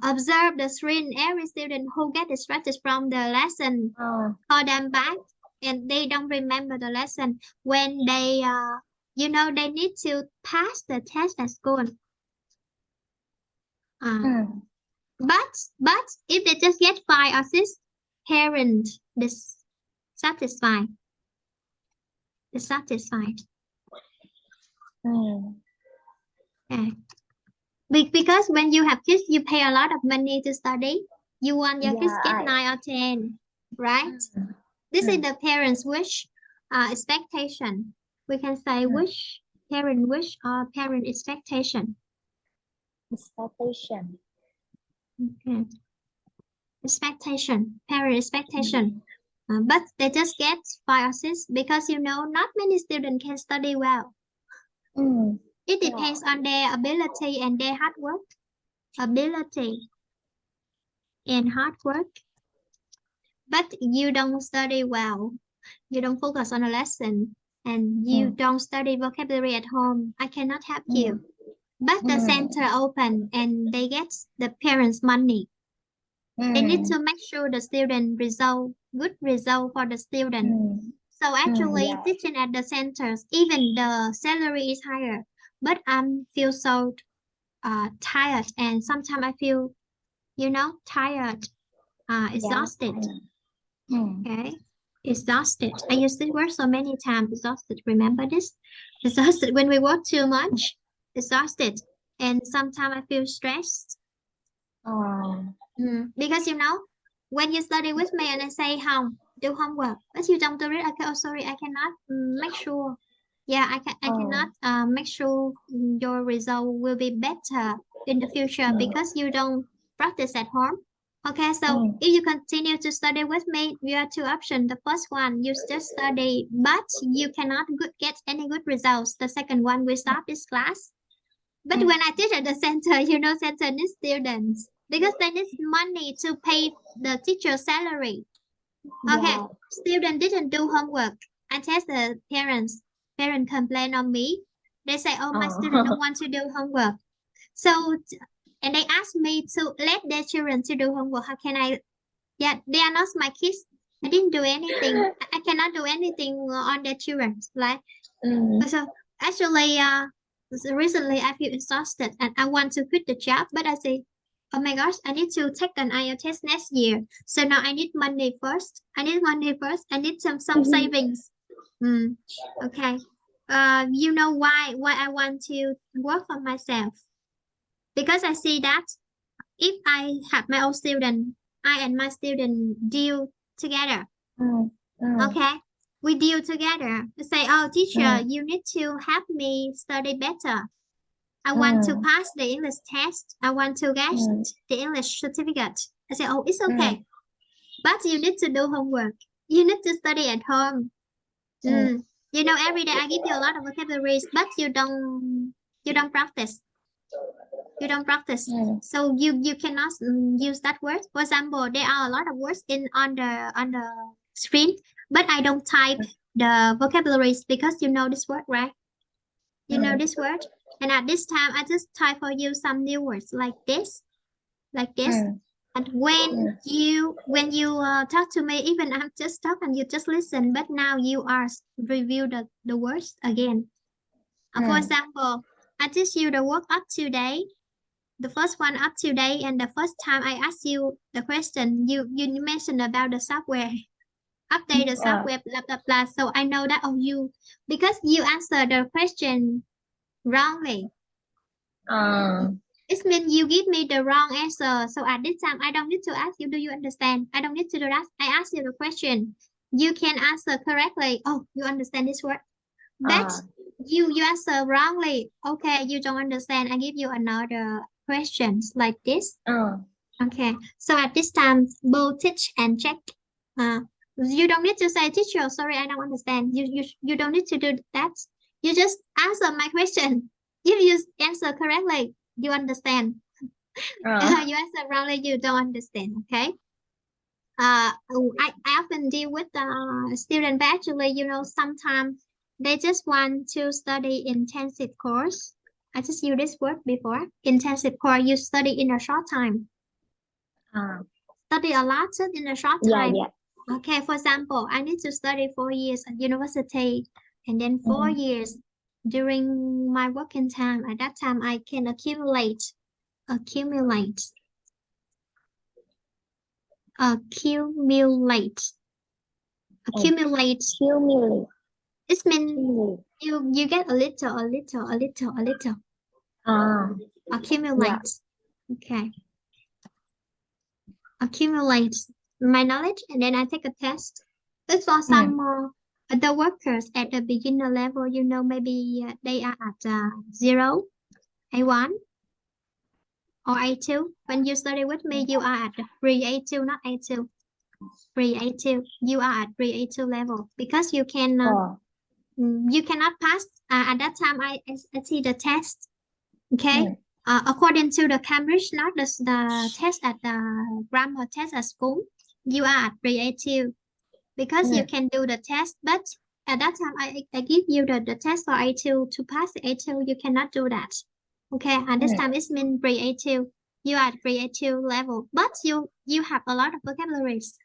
observe the screen. Every student who get distracted from the lesson, Oh. call them back, and they don't remember the lesson when they need to pass the test at school. Uh, Mm. but if they just get 5 or 6, parent dissatisfied, dissatisfied. Mm. Because when you have kids, you pay a lot of money to study. You want your kids get Yeah, 9 or 10, right? mm, This is mm, the parents' wish, expectation. We can say mm. wish or parent expectation. Expectation. Okay. Expectation, parent Mm, expectation. But they just get 5 or 6 because not many students can study well. mm, It yeah. depends on their ability and their hard work. Ability and hard work. But you don't study well. You don't focus on a lesson and you Mm, don't study vocabulary at home. I cannot help mm, you. But the center mm, open and they get the parents' money. They need mm, to make sure the student result, good result for the student. mm, So actually yeah. teaching at the centers, even the salary is higher, but I feel so tired and sometimes I feel, tired, Yeah. exhausted. Mm, Okay. Exhausted. I use this word so many times. Exhausted. Remember this? Exhausted when we work too much. Exhausted. And sometimes I feel stressed. Because when you study with me and I say home, do homework, but you don't do it, okay, oh sorry, I cannot make sure. Yeah, I cannot make sure your result will be better in the future mm, because you don't practice at home. Okay, so mm, if you continue to study with me, you have two options. The first one, you just study, but you cannot get any good results. The second one, we stop this class. But mm, when I teach at the center, center needs students because they need money to pay the teacher salary. Okay, yeah. student didn't do homework. I test the parents. Parent complain on me. They say, "Oh, my student don't want to do homework." So, and they ask me to let their children to do homework. How can I? Yeah, they are not my kids. I didn't do anything. I cannot do anything on their children. Like Mm, so, actually, so recently I feel exhausted and I want to quit the job, but I say, oh my gosh, I need to take an IELTS test next year. So now I need money first. I need money first. I need some savings. Mm, okay. You know why I want to work for myself? Because I see that if I have my own student, I and my student deal together. mm, mm, Okay, we deal together. We say, oh, teacher, mm, you need to help me study better. I want to mm, pass the English test. I want to get mm, the English certificate. I say, oh, it's mm, okay, but you need to do homework. You need to study at home. mm, Mm. Every day I give you a lot of vocabularies, but you don't practice. You don't practice. mm, So you cannot use that word. For example, there are a lot of words in on the screen, but I don't type the vocabularies because you know this word, right? You know mm, this word. And at this time I just type for you some new words like this. mm, And when mm, you talk to me, even I'm just talking, you just listen, but now you are review the words again. For mm, example, I teach you the word up to date, the first one up to date, and the first time I ask you the question, you mentioned about the software, update the uh, software, blah blah blah. So I know that you because you answer the question wrongly. uh, It means you give me the wrong answer. So at this time, I don't need to ask you, do you understand? I don't need to do that. I ask you the question. You can answer correctly. Oh, you understand this word. But uh, you answer wrongly. Okay, you don't understand. I give you another questions like this. uh, Okay. So at this time, both teach and check. Uh, you don't need to say, teacher, sorry, I don't understand. You don't need to do that. You just answer my question. If you answer correctly, you understand. uh, You answer wrongly, you don't understand. Okay. I often deal with student, but actually, sometimes they just want to study intensive course. I just used this word before. Intensive course, you study in a short time. uh, Study a lot in a short yeah, time. yeah. Okay, for example, I need to study 4 years at university and then four Mm, years during my working time. At that time, I can accumulate, accumulate, and accumulate. cumulate, It means cumulate. you get a little, a little, a little, a little. Accumulate. Okay. Accumulate my knowledge, and then I take a test. But for some other workers at the beginner level, you know, maybe they are at 0, A1, or A2. When you study with me, you are at pre-A2, not A2. Pre-A2. You are at pre-A2 level because you can you cannot pass. At that time, I see the test. Okay. According to the Cambridge, not the test at the grammar test at school, you are at pre-A2 because you can do the test. But at that time, I give you the test for A2 to pass the A2. You cannot do that. Okay. And this time it's mean pre-A2. You are at pre-A2 level, but you have a lot of vocabularies.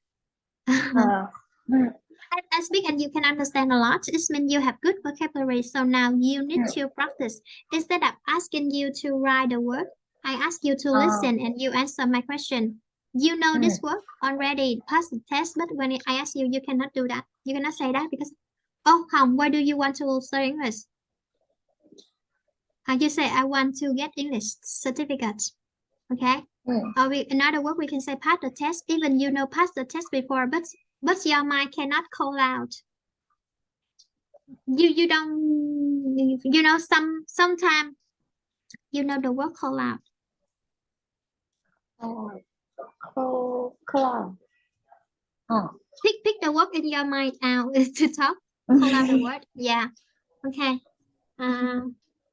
I speak and you can understand a lot. It means you have good vocabulary. So now you need to practice. Instead of asking you to write the word, I ask you to listen and you answer my question. You know this word already, pass the test, but when I ask you, you cannot do that. You cannot say that because, oh, Hồng, why do you want to study English? You say, I want to get English certificate. Okay. Or in other words, we can say pass the test, even you know pass the test before, but your mind cannot call out. You don't, you know, sometimes you know the word call out. Cloud. Pick the word in your mind out to talk. Call out the word. Yeah. Okay.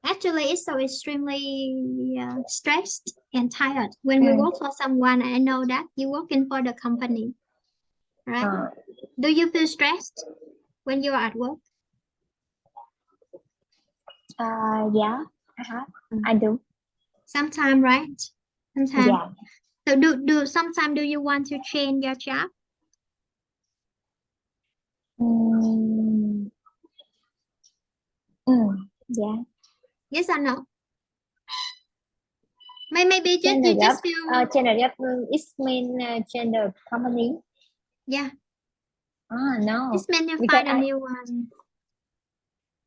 Actually, it's so extremely stressed and tired. When we work for someone, I know that you're working for the company, right? Do you feel stressed when you're at work? Yeah, I do. Sometimes, right? Sometimes. Yeah. So do sometimes do you want to change your job? Yeah. Yes or no? Maybe just Change you the just job. feel Change the job. It mean change the company. yeah. No. This means you Because find a new one.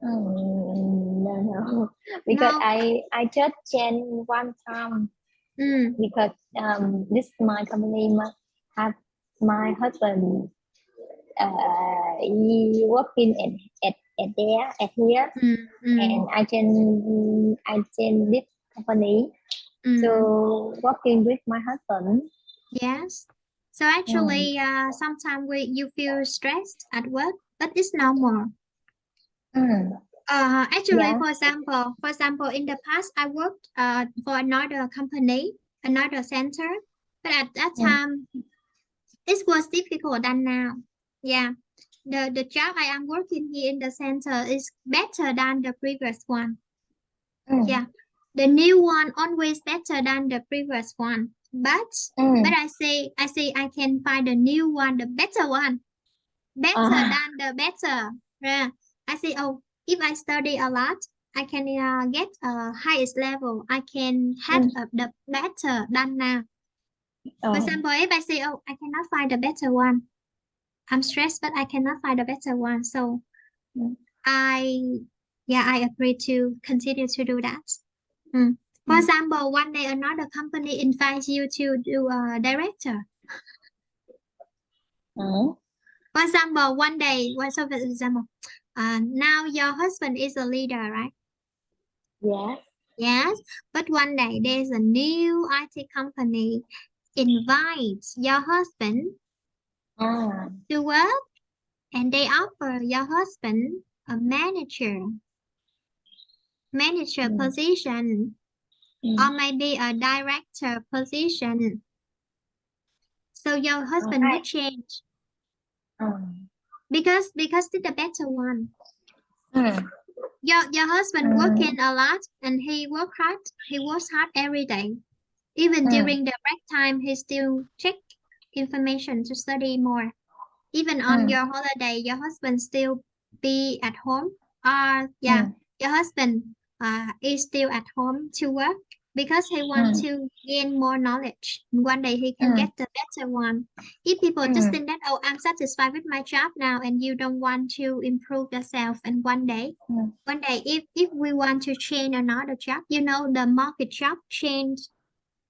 No. Because No. I just change one time. Because this my company have my husband he working at there at here and I change this company so working with my husband. Yes. So actually, sometimes you feel stressed at work, but it's normal. Actually, Yeah. for example, in the past, I worked for another company, another center, but at that time, it was difficult than now. Yeah, the job I am working here in the center is better than the previous one. Yeah, the new one always better than the previous one. But I say I can find the new one, the better one, better than the better. Yeah. I say, oh, if I study a lot, I can get a highest level. I can have the better than now. For example, if I say, oh, I cannot find the better one, I'm stressed, but I cannot find a better one. So I agree to continue to do that. For example, one day another company invites you to do a director. For example, one day, so for example, now your husband is a leader, right? Yes. Yes, but one day there's a new IT company invites your husband to work, and they offer your husband a manager position, or maybe a director position. So your husband would change because it's the better one. Your husband working a lot and he works hard every day. Even during the break time, he still check information to study more. Even on your holiday, your husband still be at home. Your husband is still at home to work. because he wants to gain more knowledge. One day he can get the better one. If people just think that, oh, I'm satisfied with my job now, and you don't want to improve yourself, and one day, if we want to change another job, you know, the market job change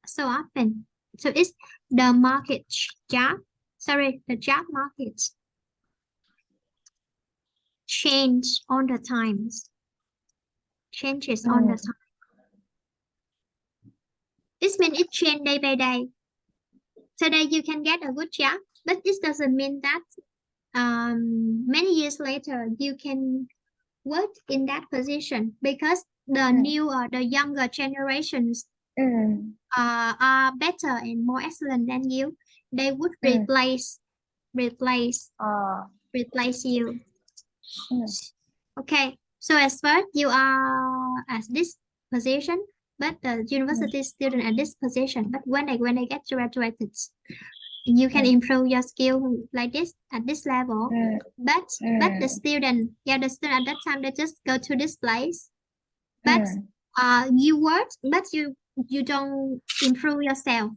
so often. So it's the market job. Sorry, the job market change all the times. Changes all the time. This means it change day by day. Today you can get a good job, but this doesn't mean that many years later you can work in that position, because the younger generations are better and more excellent than you. They would replace you. Okay, so as first you are at this position, but the university student at this position. But when they get graduated, you can improve your skill like this at this level. But the student at that time, they just go to this place. But you work, but you don't improve yourself.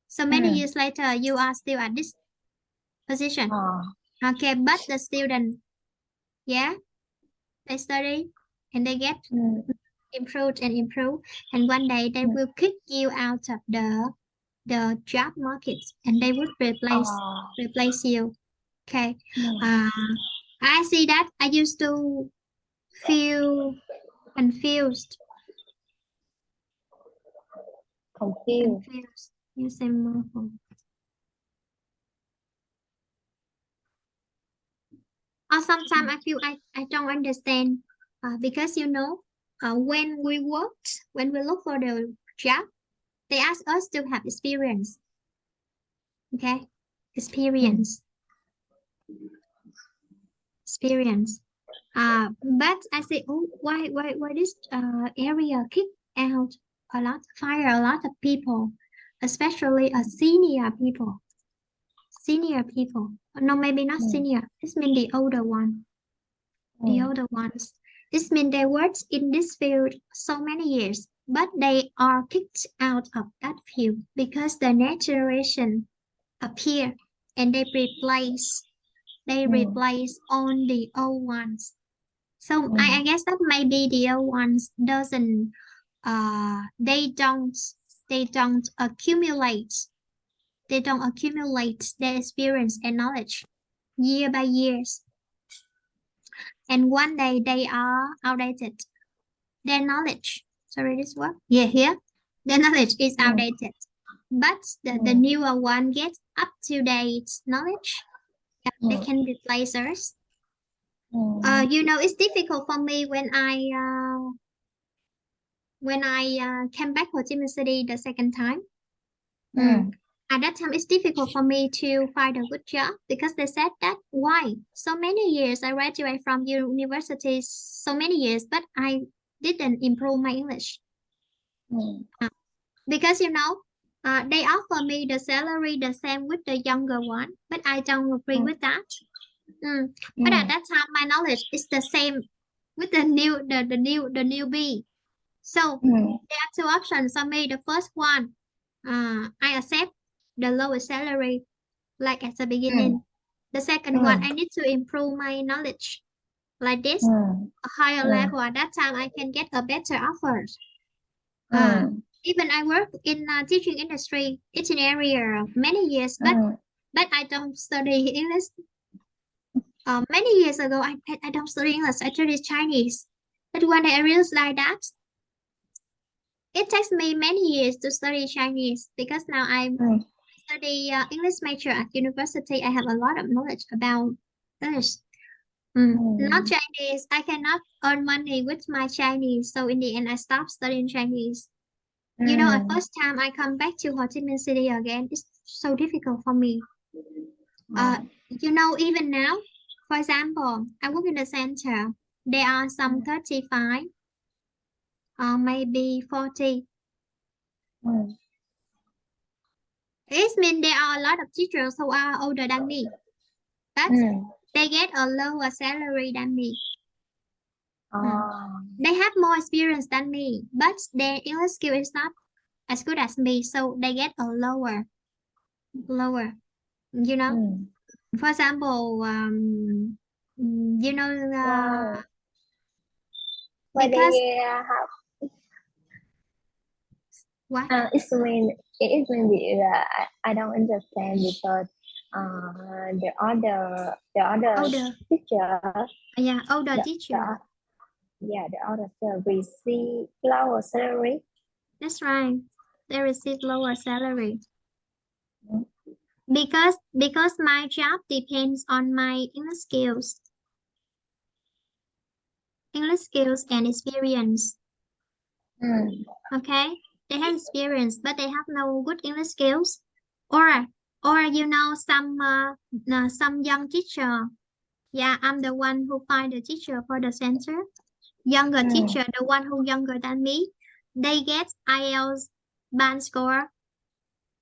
So many years later, you are still at this position. Okay, but the student, they study and they get improved, and one day they will kick you out of the job market, and they would replace you. Okay. I see that. I used to feel confused. You say more. Or sometimes I feel I don't understand, because you know, when we look for the job, they ask us to have experience. Okay, experience. But I say, oh, why this area kick out fire a lot of people, especially senior people. No, maybe not senior. This means the older one. The older ones. This means they worked in this field so many years, but they are kicked out of that field because the next generation appear, and they replace on the old ones. So I guess that maybe the old ones doesn't they don't accumulate their experience and knowledge year by years, and one day they are outdated. Their knowledge, sorry, this word, here, their knowledge is outdated, but the newer one gets up to date knowledge. They can replace us. You know, it's difficult for me when I came back to Ho Chi Minh City the second time. At that time, it's difficult for me to find a good job, because they said that, why so many years I graduated from university so many years, but I didn't improve my English. Because you know, they offer me the salary the same with the younger one, but I don't agree with that. But at that time, my knowledge is the same with the newbie. So there are two options for me. The first one, I accept the lowest salary, like at the beginning. The second one, I need to improve my knowledge, like this, a higher level. At that time, I can get a better offer. Even I work in teaching industry. It's an area many years, but I don't study English. Many years ago, I don't study English. I study Chinese. But when I realized that, it takes me many years to study Chinese, because now I study English major at university. I have a lot of knowledge about English. Not Chinese. I cannot earn money with my Chinese. So in the end, I stopped studying Chinese. You know, at first time I come back to Ho Chi Minh City again, it's so difficult for me. You know, even now, for example, I work in the center. There are some 35, maybe 40. It means there are a lot of teachers who are older than me, but they get a lower salary than me. They have more experience than me, but their English skill is not as good as me, so they get a lower. You know, for example, you know, Wow. Why because they have what? It mean I don't understand because the other Older, teacher yeah, older the, teacher. the yeah the other teacher receive lower salary. That's right. They receive lower salary Mm. because my job depends on my English skills and experience. Okay, they have experience, but they have no good English skills. Or you know, some young teacher. Yeah, I'm the one who find the teacher for the center. Younger teacher, the one who younger than me, they get IELTS band score,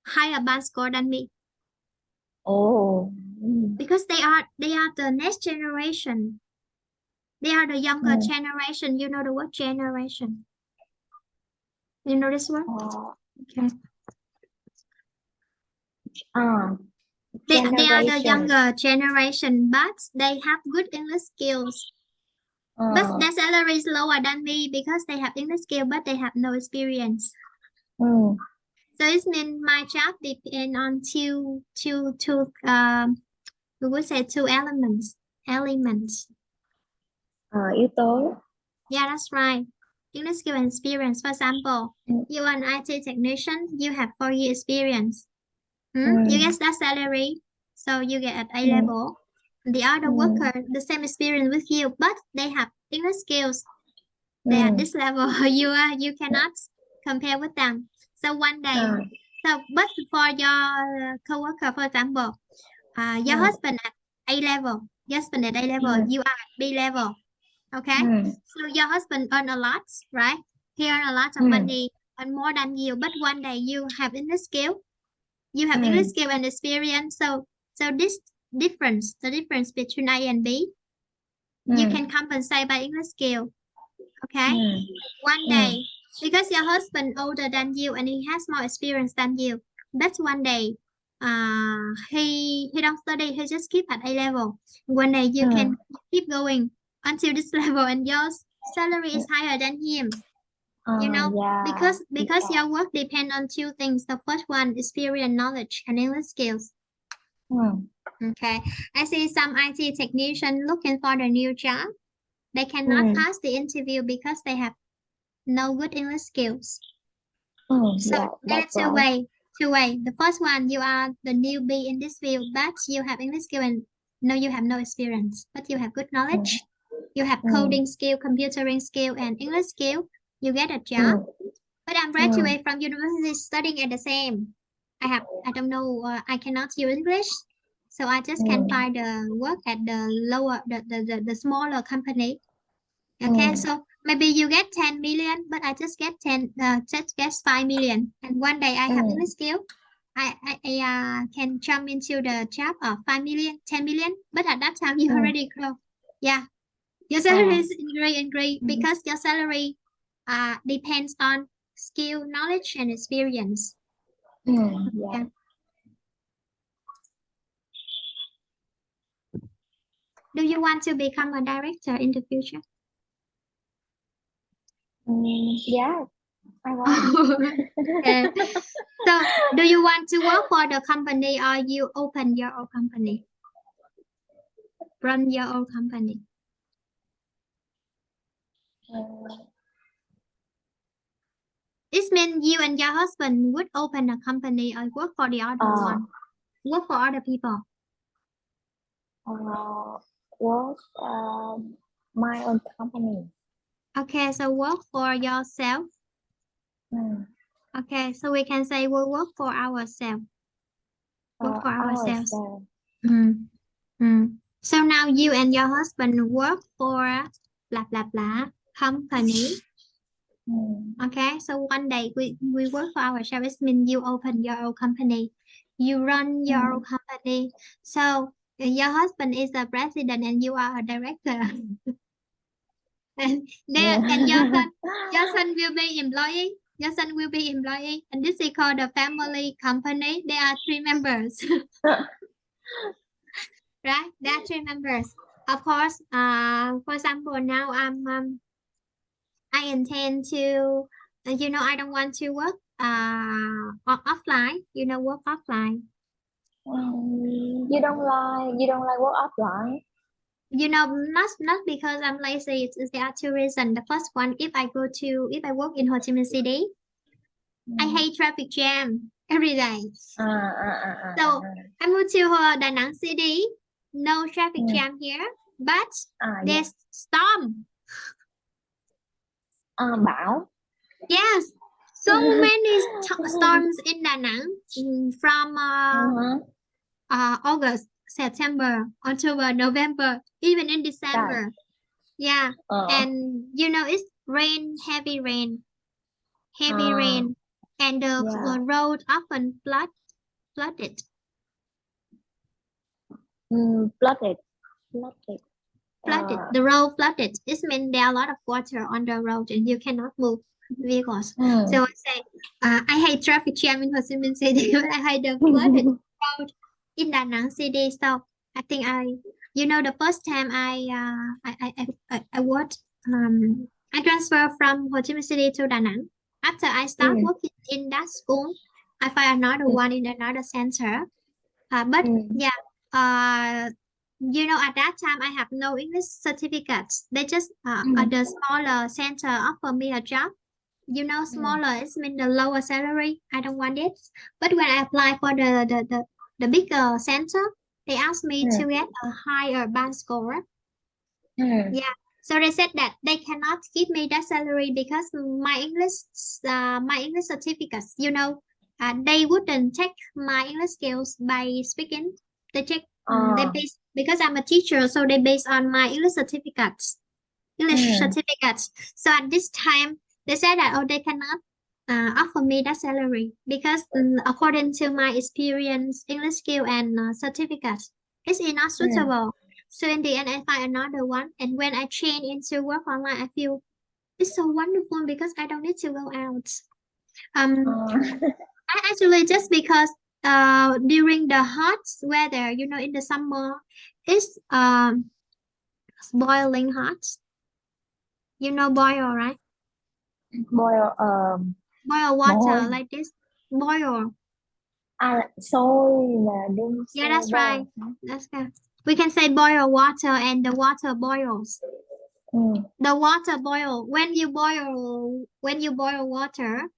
higher band score than me Oh. because they are the next generation. They are the younger generation. You know the word generation. You know this word? Okay. They are the Generation. younger generation, but they have good English skills. But their salary is lower than me because they have English skill, but they have no experience. Mm. So it means my job depends on we would say two elements. Yếu tố. Yeah, that's right. English skill and experience. For example, Mm. you are an IT technician, you have 4 year experience. You get that salary, so you get at A level. The other worker, the same experience with you, but they have English skills. They are at this level. You cannot compare with them. So one day, but for your coworker, for example, your husband at A level, you are at B level. Okay, so your husband earn a lot, right? He earn a lot of money and more than you. But one day you have English skill, and experience. So this difference, the difference between A and B, you can compensate by English skill. Okay, one day because your husband older than you and he has more experience than you. That's one day. He don't study. He just keep at A level. One day you can keep going until this level, and your salary is higher than him. You know, because your work depend on two things. The first one, experience, knowledge, and English skills. Okay, I see some IT technician looking for the new job. They cannot pass the interview because they have no good English skills. So there are two way. The first one, you are the newbie in this field, but you have English skill and you have no experience, but you have good knowledge. You have coding skill, computering skill, and English skill. You get a job. But I'm graduate from university studying at the same. I don't know. I cannot use English, so I just can find the work at the lower, the smaller company. Okay, so maybe you get 10 million, but I just get 5 million. And one day I have English skill. I can jump into the job of 5 million, 10 million, but at that time you already grow. Yeah, your salary is great because your salary depends on skill, knowledge, and experience. Yeah. Do you want to become a director in the future? Yeah, I want. Okay. So, do you want to work for the company or you open your own company? Run your own company? It means you and your husband would open a company or work for the other one? Work for other people? Work my own company. Okay, so work for yourself. Okay, so we can say we'll work for ourselves. Work for ourselves. So now you and your husband work for blah blah blah company. Okay, so one day we work for ourselves. It means you open your own company, you run your own company. So your husband is the president and you are a director. and Yeah. your son will be employee. Your son will be employee, and this is called a family company. There are three members, right? There are three members. Of course, for example, now I intend to, I don't want to work offline. Work offline. You don't like work offline. Not because I'm lazy. There are two reasons. The first one, if I work in Ho Chi Minh City, I hate traffic jam every day. So I moved to Da Nang City, no traffic jam here, but Yeah. there's storm. Bão. Yes, so many storms in Da Nang from August, September, October, November, even in Trời. December. Yeah, and it's heavy rain, and the Yeah. road often flooded. Flooded. Flooded. The road flooded. This means there are a lot of water on the road and you cannot move vehicles. So I say, I hate traffic jam in Ho Chi Minh City, but I hate the flooded road in Da Nang City. So I think the first time I worked, I transferred from Ho Chi Minh City to Da Nang. After I start working in that school, I find another one in another center. But yeah, at that time I have no English certificates. They just at the smaller center offer me a job. Smaller it means the lower salary. I don't want it. But when I apply for the bigger center, they asked me to get a higher band score. Yeah. So they said that they cannot give me that salary because my English certificates, they wouldn't check my English skills by speaking. They check, they base because I'm a teacher, so they base on my English certificates. So at this time, they said that they cannot offer me that salary because according to my experience, English skill and certificates, it's not suitable. So in the end, I find another one. And when I change into work online, I feel it's so wonderful because I don't need to go out. I actually just because during the hot weather, in the summer, it's boiling hot. Boil, right? Boil. Boil water Boil. like this. Boil. Sôi là đun Yeah, sôi that's boil. right. That's good. We can say boil water and the water boils. The water boil when you boil water,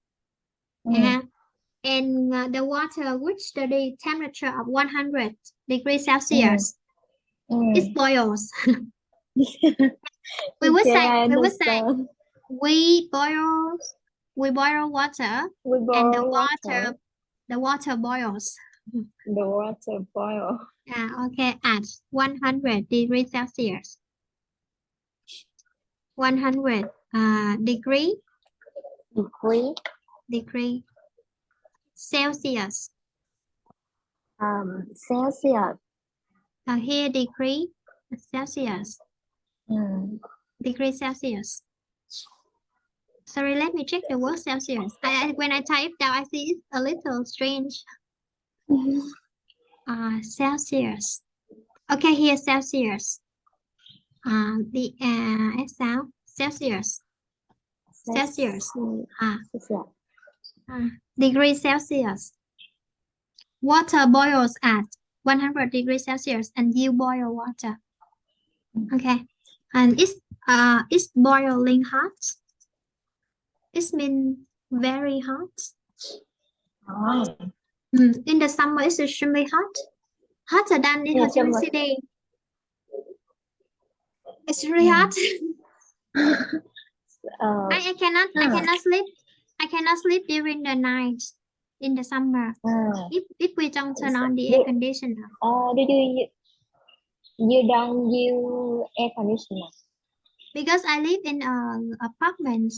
and the water reach the temperature of 100 degrees Celsius. It boils. we would say we boil water and the water boils. The water boil. Yeah, okay, at 100 degrees Celsius. 100 degree Celsius. Celsius. Here degree Celsius. Degree Celsius. Sorry, let me check the word Celsius. When I type down, I see it's a little strange. Celsius. Okay, here Celsius. The sound Celsius. Celsius. Degree Celsius. Water boils at 100 degrees Celsius, and you boil water. Okay, and it's boiling hot. It means very hot. In the summer, it's extremely hot, hotter than in Ho Chi Minh City. It's really hot. I cannot sleep. I cannot sleep during the night in the summer if we don't turn on the air conditioner. You don't use air conditioner? Because I live in an apartment.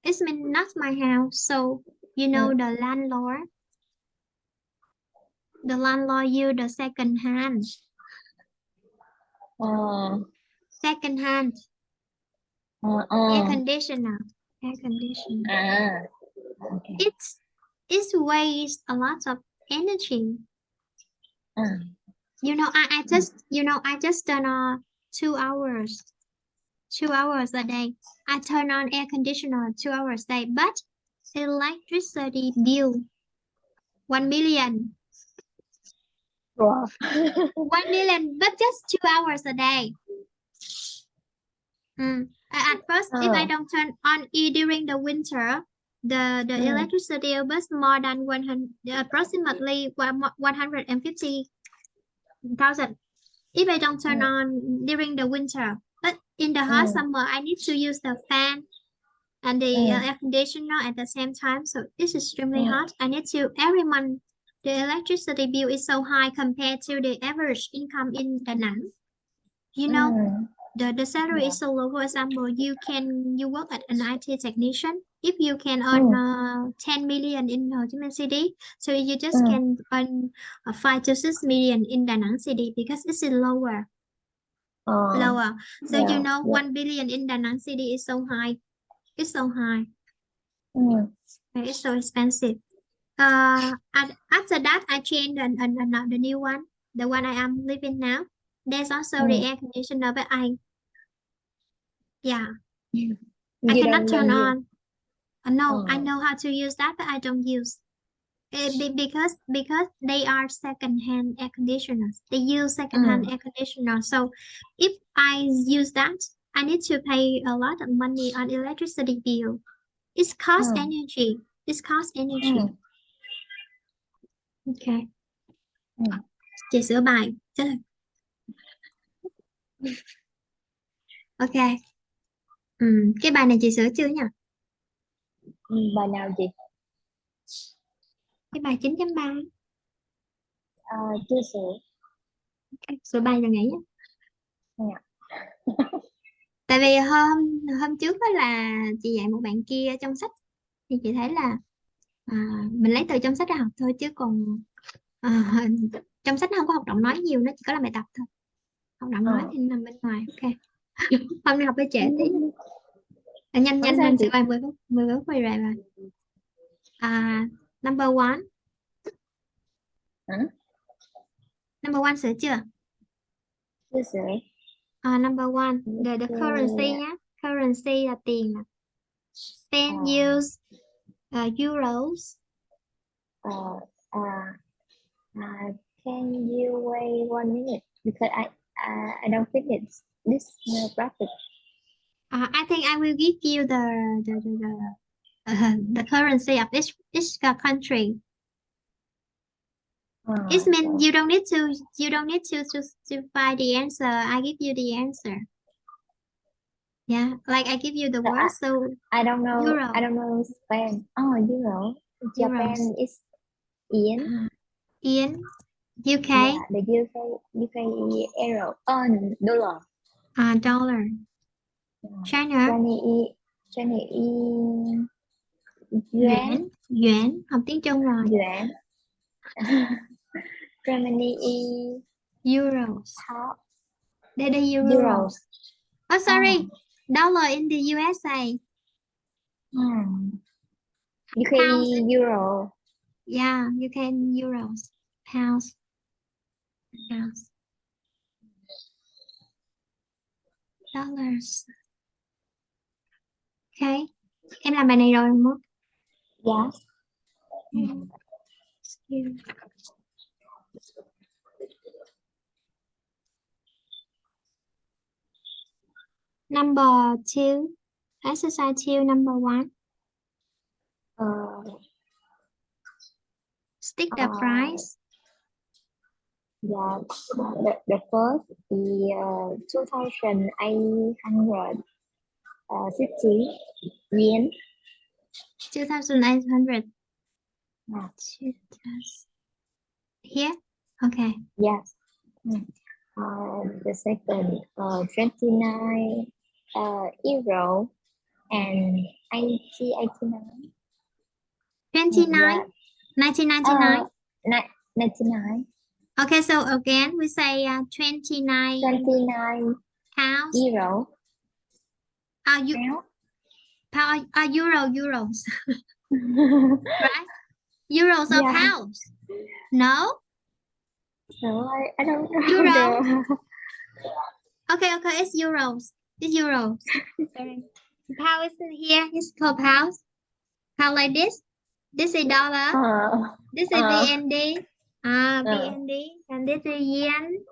It's not my house, so the landlord. The landlord use the second hand. Second hand. Air conditioner. Air conditioner. Okay. It wastes a lot of energy. I just turn on 2 hours. 2 hours a day. I turn on air conditioner 2 hours a day, but electricity bill 1 million. Wow. 1 million, but just 2 hours a day. At first, if I don't turn on it during the winter, the electricity was more than 100, approximately 150,000. If I don't turn on during the winter, but in the hot summer, I need to use the fan and the air conditioner at the same time. So it's extremely hot. I need to every month. The electricity bill is so high compared to the average income in Da Nang. You know, the salary is so low. For example, you work as an IT technician. If you can earn 10 million in Ho Chi Minh City, so you just can earn 5 to 6 million in Da Nang City because it's lower. So 1 billion in Da Nang City is so high. It's so high. It's so expensive. After that, I changed the new one, the one I am living now. There's also the air conditioner, but I cannot turn on. No, I know how to use that, but I don't use. Because they are second-hand air conditioners. They use second-hand air conditioner. So if I use that, I need to pay a lot of money on electricity bill. It costs energy. It costs energy. Okay. Chị sửa bài. Chết rồi. Ok. Cái bài này chị sửa chưa nhỉ? Bài nào chị? Cái bài 9.3. Chưa sửa. Okay. Sửa bài rồi nghỉ nhé. Dạ. Tại vì hôm trước đó là chị dạy một bạn kia trong sách thì chị thấy là mình lấy từ trong sách ra học thôi, chứ còn trong sách nó không có học động nói nhiều, nó chỉ có làm bài tập thôi. Học động nói thì nằm bên ngoài. Ok. Hôm nay học hơi trễ tí. Nhanh sửa bài 10 phút quay lại rồi. Number one. Number one sửa chưa? Chưa sửa. Number one, the currency nhá. Currency là tiền. Spend use euros. Can you wait 1 minute because I don't finish this graphic. I think I will give you the currency of each country. It means you don't need to find the answer. I give you the answer. Yeah, like I give you the word. So I don't know. Euro. I don't know Spain. Euro. Japan is yen. Yen. UK. Yeah, the UK euro. Dollar. Dollar. China. Chinese yuan. Yuan. Học tiếng Trung rồi. Yuan. Germany euros. Đây euros. Euros. Oh, sorry. Dollar in the USA. UK euro. Yeah, UK euros. Pounds. Dollars. Okay. Em làm bài này rồi đúng không? Yes. Number two. Exercise 2, number 1. Stick the price. Yeah, the first is 2,850 yen. 2,800. Here? Okay. Yes. The second 29 euro and 89. 29? 1999? 99. Okay, so again we say 29 29 pounds. Euro. You pound euros, right? Euros or Yeah. pounds? No? No, I don't know Euros? the. Okay, it's euros. It's euros. Sorry. Pound is here. It's called pounds. Pound like this. This is dollar. This is VND. VND. And this is yen.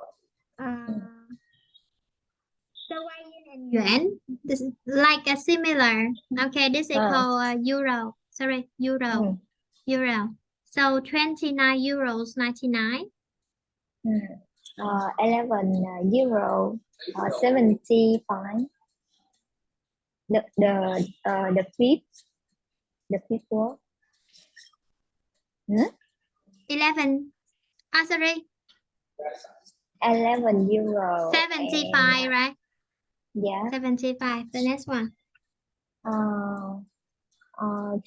So yen and yuan. This is like a similar. Okay, this is called euro. Sorry, euro. Euro. So 29 euros 99. 11 euro 75. The fifth word. 11. Sorry. 11 euro. 75, and, right? Yeah. 75. The next one.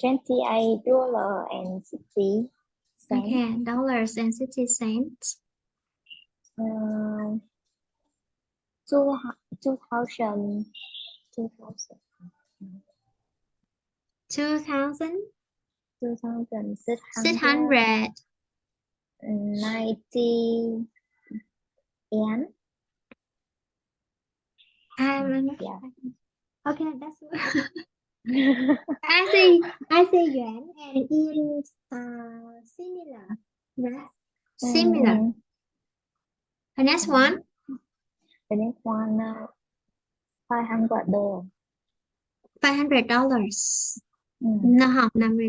28 dollar and 60 cents. Okay, dollars and 60 cents. 2000 600. 90 yen. Yeah. Okay, that's I see yuan and in similar, right? Similar. The next one. The next one, $500. $500. No, can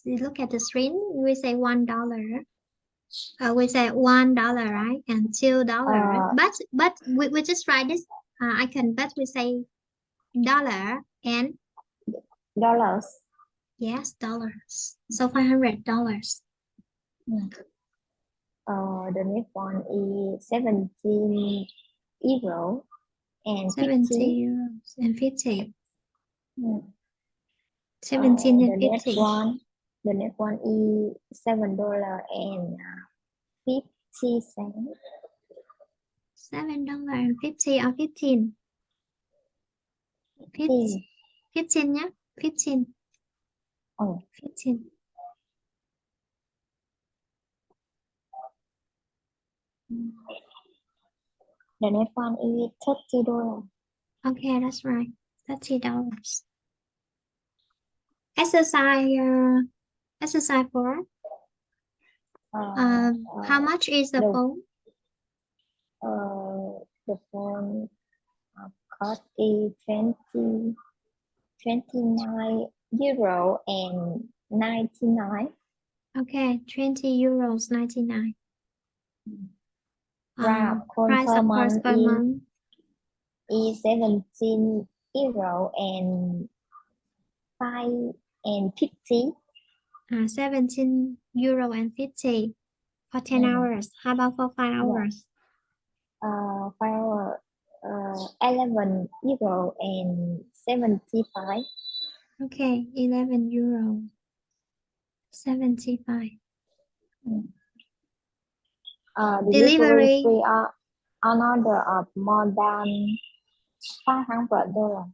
look at the screen. We say $1. We say $1, right? And $2. But we just write this but we say dollar and Dollars. yes, dollars. So $500. The next one is 17 euro and 70 50. euros and 50. 17 and 50. The next one is $7 and 50 cents. $7.50 or 15. 15 nhá. 15. 15. The next one is $30. Okay, that's right. $30. Exercise for how much is the phone? The phone cost is 29 euro and 99. Okay, 20 euros 99. Price of course per month is 17 euro and 50. 17 euro and 50 for 10 hours. How about for 5 hours? 5 hours, 11 euro and 75. Okay, 11 euro 75. Delivery free on order of more than $500.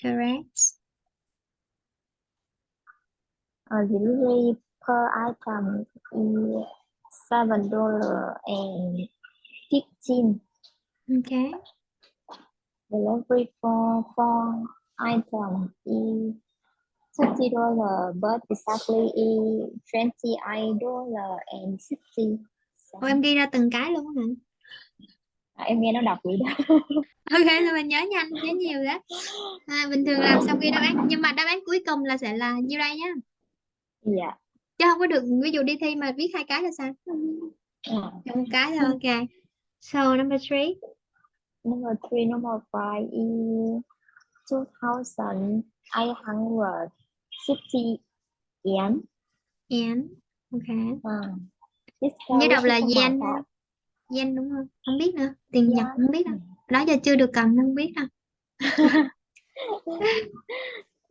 Correct. Delivery per item is $7.15. Okay. Delivery for 4 items is $30, but exactly is $28.60. Ủa, em ghi ra từng cái luôn hả? Em nghe nó đọc vậy đó. Ok, là mình nhớ nhanh, nhớ nhiều đó. Bình thường làm xong ghi đáp án, nhưng mà đáp án cuối cùng là sẽ là nhiêu đây nhá. Dạ. Chứ không có được, ví dụ đi thi mà viết 2 cái là sao? Một cái thôi, ok. So, number 3. Number 5 is 2,860 yen. Yen. Ok. Như đọc là yen. Yen đúng không? Không biết nữa. Tiền Nhật không biết đâu. Đó giờ chưa được cầm nên không biết đâu.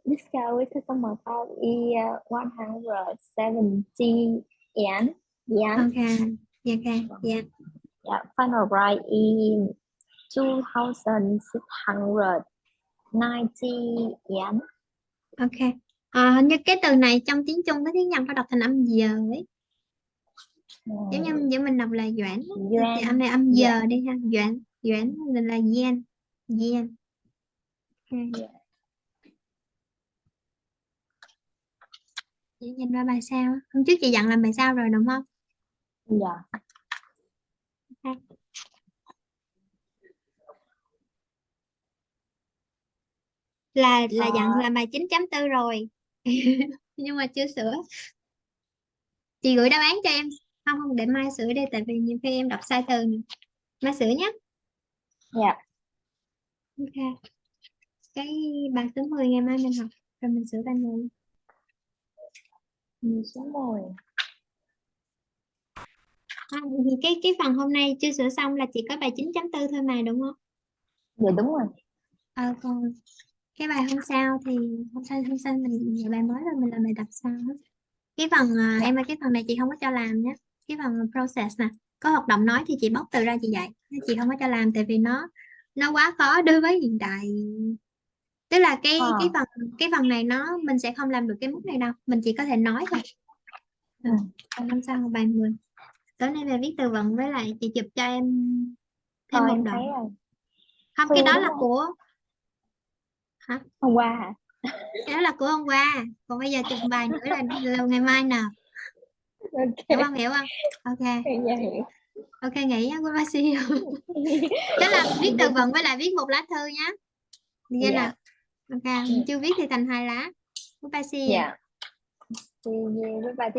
Discount with customer card is 170 yen. Okay. Yeah. Yeah. Final price is 2,600 90 yen. Ok. Hình như cái từ này trong tiếng Trung với tiếng Nhật nó đọc thành âm giờ ấy. Giống như giữa mình đọc là doãn á. Thì âm này âm giờ Yuan. đi ha. Doãn mình là yen. Yen. Ok. Chị nhìn qua bài sao. Hôm trước chị dặn làm bài sao rồi đúng không? Dạ. Ok. Là dặn làm bài 9.4 rồi. Nhưng mà chưa sửa. Chị gửi đáp án cho em. Không, để mai sửa đi tại vì nhiều khi em đọc sai từ nữa. Mai sửa nhé. Dạ. Ok. Cái bài số 10 ngày mai mình học rồi mình sửa bài 10. Số 10. Thì cái phần hôm nay chưa sửa xong là chỉ có bài 9.4 thôi mà đúng không? Dạ đúng rồi. Còn cái bài hôm sau thì hôm sau mình dạy bài mới rồi mình làm bài tập sau hết. Cái phần em ơi, cái phần này chị không có cho làm nhé. Cái phần process nè, có hoạt động nói thì chị bóc từ ra chị dạy, chị không có cho làm tại vì nó quá khó đối với hiện tại. Tức là cái phần này mình sẽ không làm được cái mức này đâu, mình chỉ có thể nói thôi. Còn năm sau bài 10 tối nay về viết từ vựng với lại chị chụp cho em thêm một Em thấy đoạn. rồi. Không, cái Thư đó đúng là không? của hả? Hôm qua hả? Cái đó là của hôm qua, còn bây giờ chụp bài nữa là ngày mai nè. Hiểu Ok. không, hiểu không? Ok. Em dạ hiểu. Ok, nghỉ nhá, bye bye, see you. Thế là viết từ vựng với lại viết một lá thư nhá, được chưa nào? Dạ. Ok, chưa viết thì thành 2 lá. Bye bye, see you. Dạ. Thì về với bài